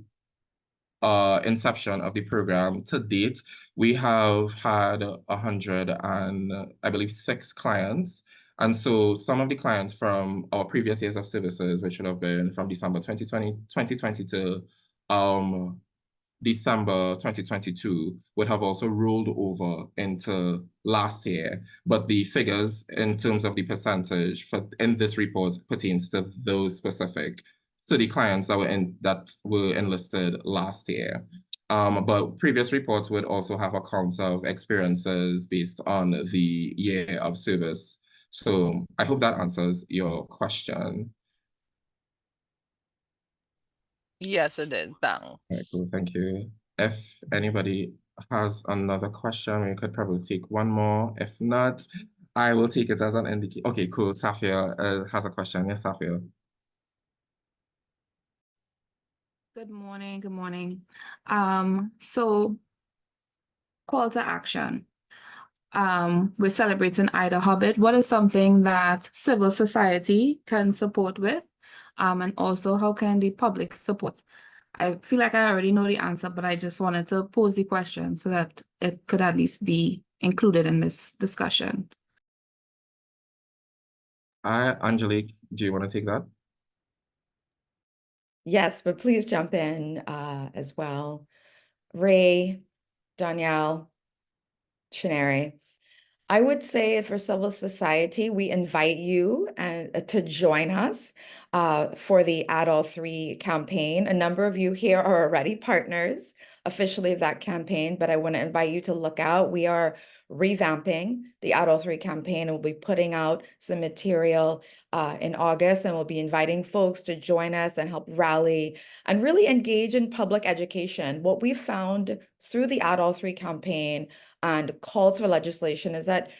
inception of the program to date, we have had 106 clients, And so some of the clients from our previous years of services, which would have been from December 2020 to December 2022, would have also rolled over into last year. But the figures in terms of the percentage in this report pertains to those specific to the clients that were enlisted last year. But previous reports would also have accounts of experiences based on the year of service. So I hope that answers your question. Yes, it did. Thanks. Okay, cool. Thank you. If anybody has another question, we could probably take one more. If not, I will take it as an indication. Okay, cool. Safia has a question. Yes, Safia. Good morning. Good morning. So call to action. We're celebrating IDAHOBIT. What is something that civil society can support with? And also, how can the public support? I feel like I already know the answer, but I just wanted to pose the question so that it could at least be included in this discussion. Angelique, do you want to take that? Yes, but please jump in as well. Ray, Danielle, Shaneri. I would say for civil society, we invite you to join us for the 𝗙𝗲𝗵𝗶 campaign. A number of you here are already partners officially of that campaign, but I want to invite you to look out. We are revamping the 𝗙𝗲𝗵𝗶 campaign, and we'll be putting out some material in August, and we'll be inviting folks to join us and help rally and really engage in public education. What we found through the 𝗙𝗲𝗵𝗶 campaign and calls for legislation is that,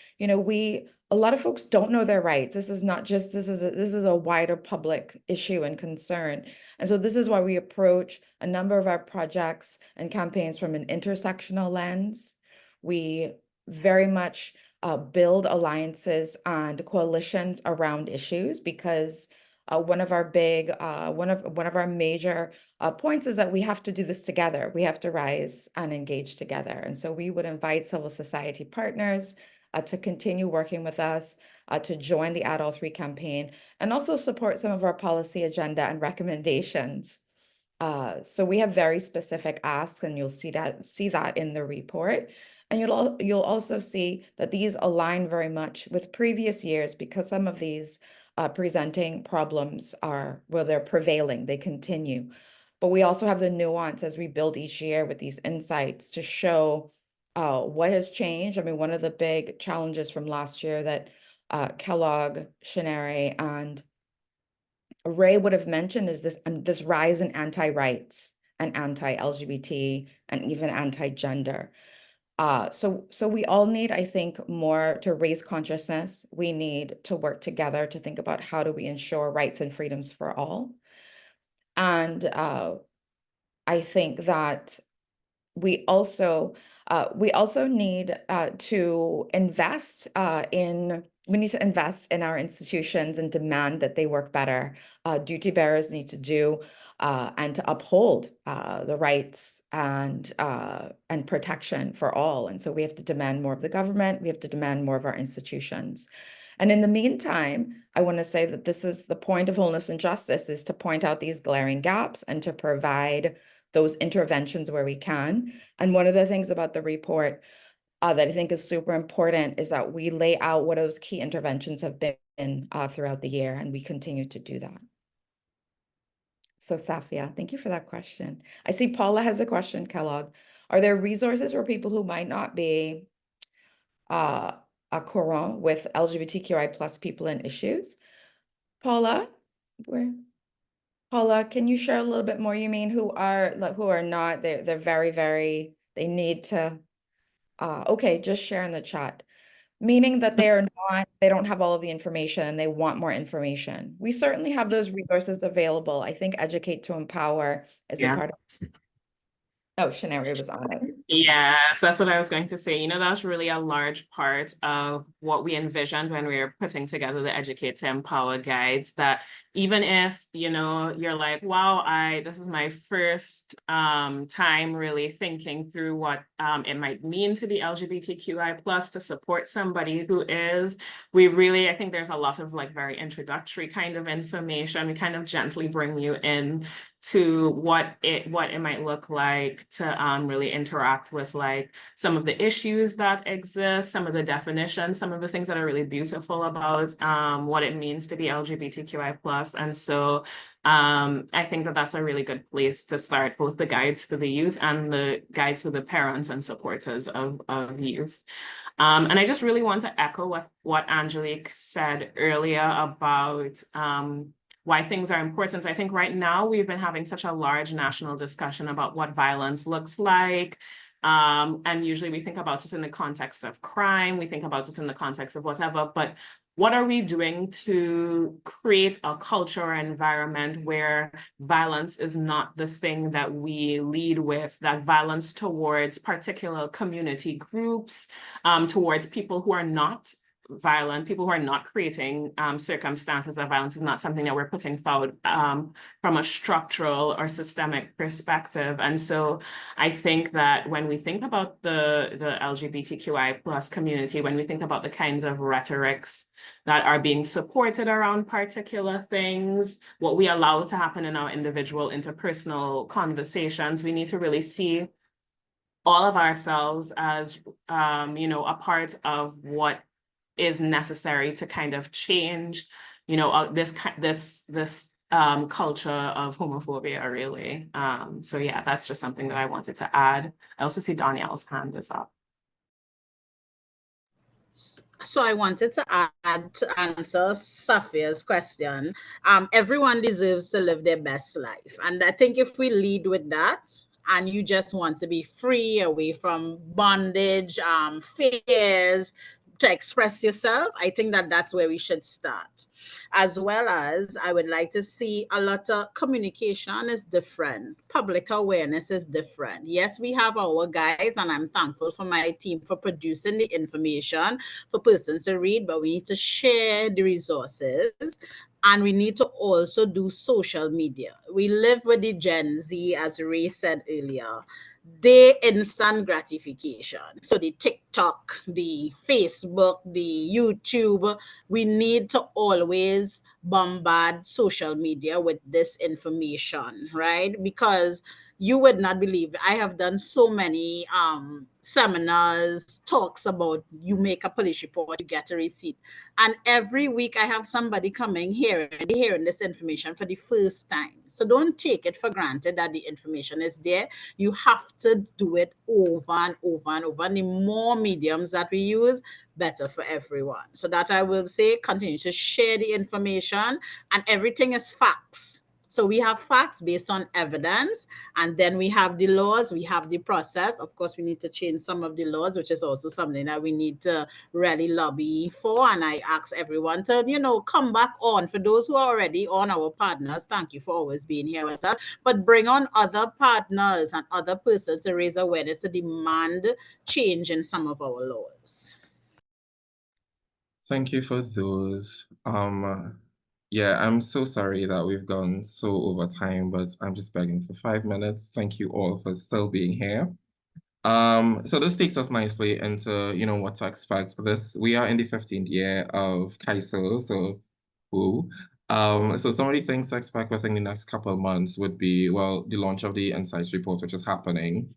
a lot of folks don't know their rights. This is not just, this is a wider public issue and concern. And so this is why we approach a number of our projects and campaigns from an intersectional lens. We very much build alliances and coalitions around issues, because one of our major points is that we have to do this together. We have to rise and engage together. And so we would invite civil society partners to continue working with us, to join the 𝗙𝗲𝗵𝗶 campaign, and also support some of our policy agenda and recommendations. So we have very specific asks, and you'll see that in the report. And you'll also see that these align very much with previous years, because some of these presenting problems they're prevailing, they continue. But we also have the nuance as we build each year with these insights to show what has changed. I mean, one of the big challenges from last year that Kellogg, Shaneri, and Ray would have mentioned is this rise in anti-rights and anti-LGBT and even anti-gender. So we all need, I think, more to raise consciousness. We need to work together to think about how do we ensure rights and freedoms for all. And I think that we also need to invest in our institutions and demand that they work better. Duty bearers need to do and to uphold the rights and protection for all. And so we have to demand more of the government. We have to demand more of our institutions. And in the meantime, I want to say that this is the point of Wholeness and Justice, is to point out these glaring gaps and to provide those interventions where we can. And one of the things about the report that I think is super important is that we lay out what those key interventions have been throughout the year, and we continue to do that. So Safia, thank you for that question. I see Paula has a question, Kellogg. Are there resources for people who might not be courant with LGBTQI plus people and issues? Paula, Paula, can you share a little bit more? You mean who are not, they're very, very, they need to, okay, just share in the chat. Meaning that they don't have all of the information and they want more information. We certainly have those resources available. I think Educate to Empower is a part of it. Oh, Shanaria was on it. Yes, that's what I was going to say. You know, that's really a large part of what we envisioned when we were putting together the Educate to Empower guides, that even if, you know, you're like, wow, this is my first time really thinking through what it might mean to be LGBTQI plus, to support somebody who is, I think there's a lot of like very introductory kind of information. We kind of gently bring you in to what it might look like to really interact with like some of the issues that exist, some of the definitions, some of the things that are really beautiful about what it means to be LGBTQI plus. And so I think that that's a really good place to start, both the guides for the youth and the guides for the parents and supporters of youth. And I just really want to echo what Angelique said earlier about why things are important. I think right now we've been having such a large national discussion about what violence looks like. And usually we think about it in the context of crime, we think about it in the context of whatever, but what are we doing to create a culture or environment where violence is not the thing that we lead with, that violence towards particular community groups, towards people who are not violent, people who are not creating circumstances of violence, is not something that we're putting forward from a structural or systemic perspective. And so I think that when we think about the LGBTQI plus community, when we think about the kinds of rhetorics that are being supported around particular things, what we allow to happen in our individual interpersonal conversations, we need to really see all of ourselves as you know, a part of what is necessary to kind of change, you know, this culture of homophobia, really. So yeah, that's just something that I wanted to add. I also see Danielle's hand is up. So I wanted to add, to answer Safia's question. Everyone deserves to live their best life. And I think if we lead with that, and you just want to be free, away from bondage, fears, to express yourself, I think that that's where we should start. As well as I would like to see a lot of communication is different. Public awareness is different. Yes, we have our guides, and I'm thankful for my team for producing the information for persons to read, but we need to share the resources. And we need to also do social media. We live with the Gen Z, as Ray said earlier. They instant gratification. So the TikTok, the Facebook, the YouTube, we need to always bombard social media with this information, right? Because you would not believe, I have done so many seminars, talks about you make a police report, you get a receipt. And every week I have somebody coming here and hearing this information for the first time. So don't take it for granted that the information is there. You have to do it over and over and over. And the more mediums that we use, better for everyone. So that I will say, continue to share the information, and everything is facts. So we have facts based on evidence, and then we have the laws, we have the process. Of course, we need to change some of the laws, which is also something that we need to really lobby for. And I ask everyone to, you know, come back on. For those who are already on, our partners, thank you for always being here with us. But bring on other partners and other persons to raise awareness, to demand change in some of our laws. Thank you for those. Yeah, I'm so sorry that we've gone so over time, but I'm just begging for 5 minutes. Thank you all for still being here. So this takes us nicely into, you know, what to expect. We are in the 15th year of CAISO, so woo. So some of the things to expect within the next couple of months would be, well, the launch of the Insights Report, which is happening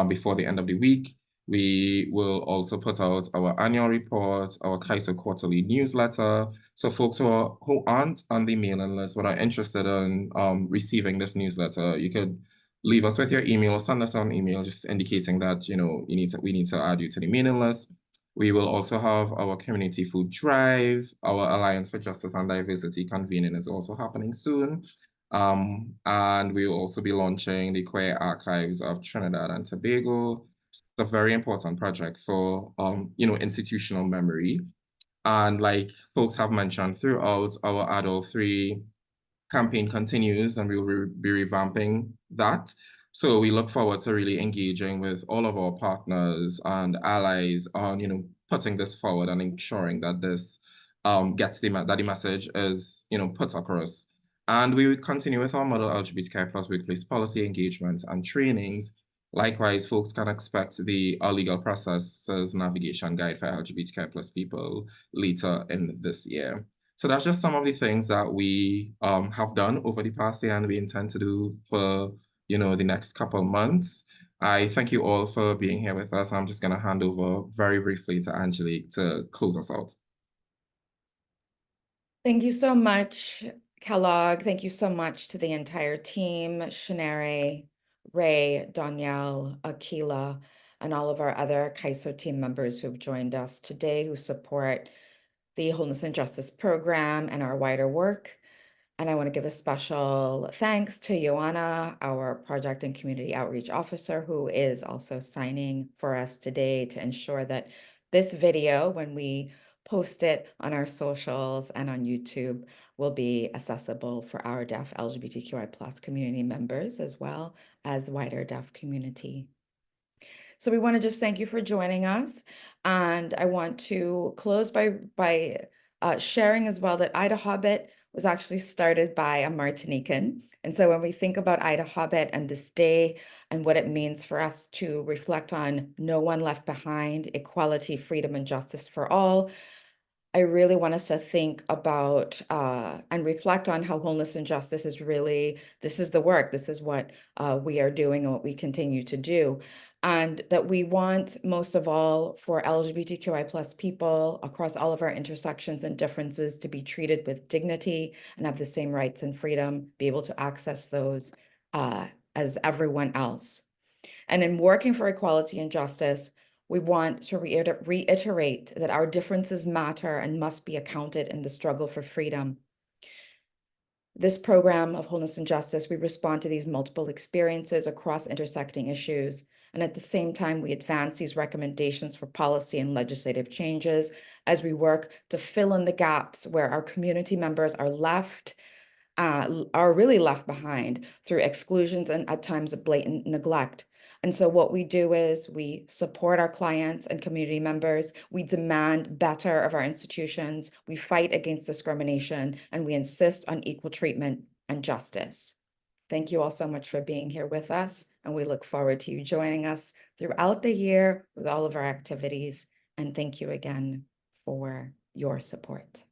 before the end of the week. We will also put out our annual report, our CAISO quarterly newsletter. So folks who aren't on the mailing list but are interested in receiving this newsletter, you could leave us with your email, send us an email just indicating that, you know, we need to add you to the mailing list. We will also have our community food drive. Our Alliance for Justice and Diversity convening is also happening soon. And we will also be launching the Queer Archives of Trinidad and Tobago. It's a very important project for, you know, institutional memory. And like folks have mentioned throughout, our Adult 3 campaign continues, and we will be revamping that. So we look forward to really engaging with all of our partners and allies on, putting this forward and ensuring that this gets that the message is, put across. And we will continue with our model LGBTQI+ workplace policy engagements and trainings. Likewise, folks can expect the legal processes navigation guide for LGBTQI+ people later in this year. So that's just some of the things that we have done over the past year and we intend to do for the next couple months. I thank you all for being here with us. I'm just going to hand over very briefly to Angelique to close us out. Thank you so much, Kellogg. Thank you so much to the entire team, Shanare, Ray, Danielle, Akila, and all of our other CAISO team members who have joined us today, who support the Wholeness and Justice program and our wider work. And I want to give a special thanks to Joanna, our project and community outreach officer, who is also signing for us today to ensure that this video, when we post it on our socials and on YouTube, will be accessible for our deaf LGBTQI+ community members as well as wider deaf community. So we want to just thank you for joining us. And I want to close by sharing as well that IDAHOBIT was actually started by a Martinican. And so when we think about IDAHOBIT and this day and what it means for us to reflect on no one left behind, equality, freedom, and justice for all, I really want us to think about and reflect on how wholeness and justice is really, this is the work, this is what we are doing and what we continue to do. And that we want, most of all, for LGBTQI+ people across all of our intersections and differences to be treated with dignity and have the same rights and freedom, be able to access those as everyone else. And in working for equality and justice, we want to reiterate that our differences matter and must be accounted in the struggle for freedom. This program of Wholeness and Justice, we respond to these multiple experiences across intersecting issues. And at the same time, we advance these recommendations for policy and legislative changes as we work to fill in the gaps where our community members are really left behind through exclusions and at times blatant neglect. And so what we do is we support our clients and community members, we demand better of our institutions, we fight against discrimination, and we insist on equal treatment and justice. Thank you all so much for being here with us, and we look forward to you joining us throughout the year with all of our activities. And thank you again for your support.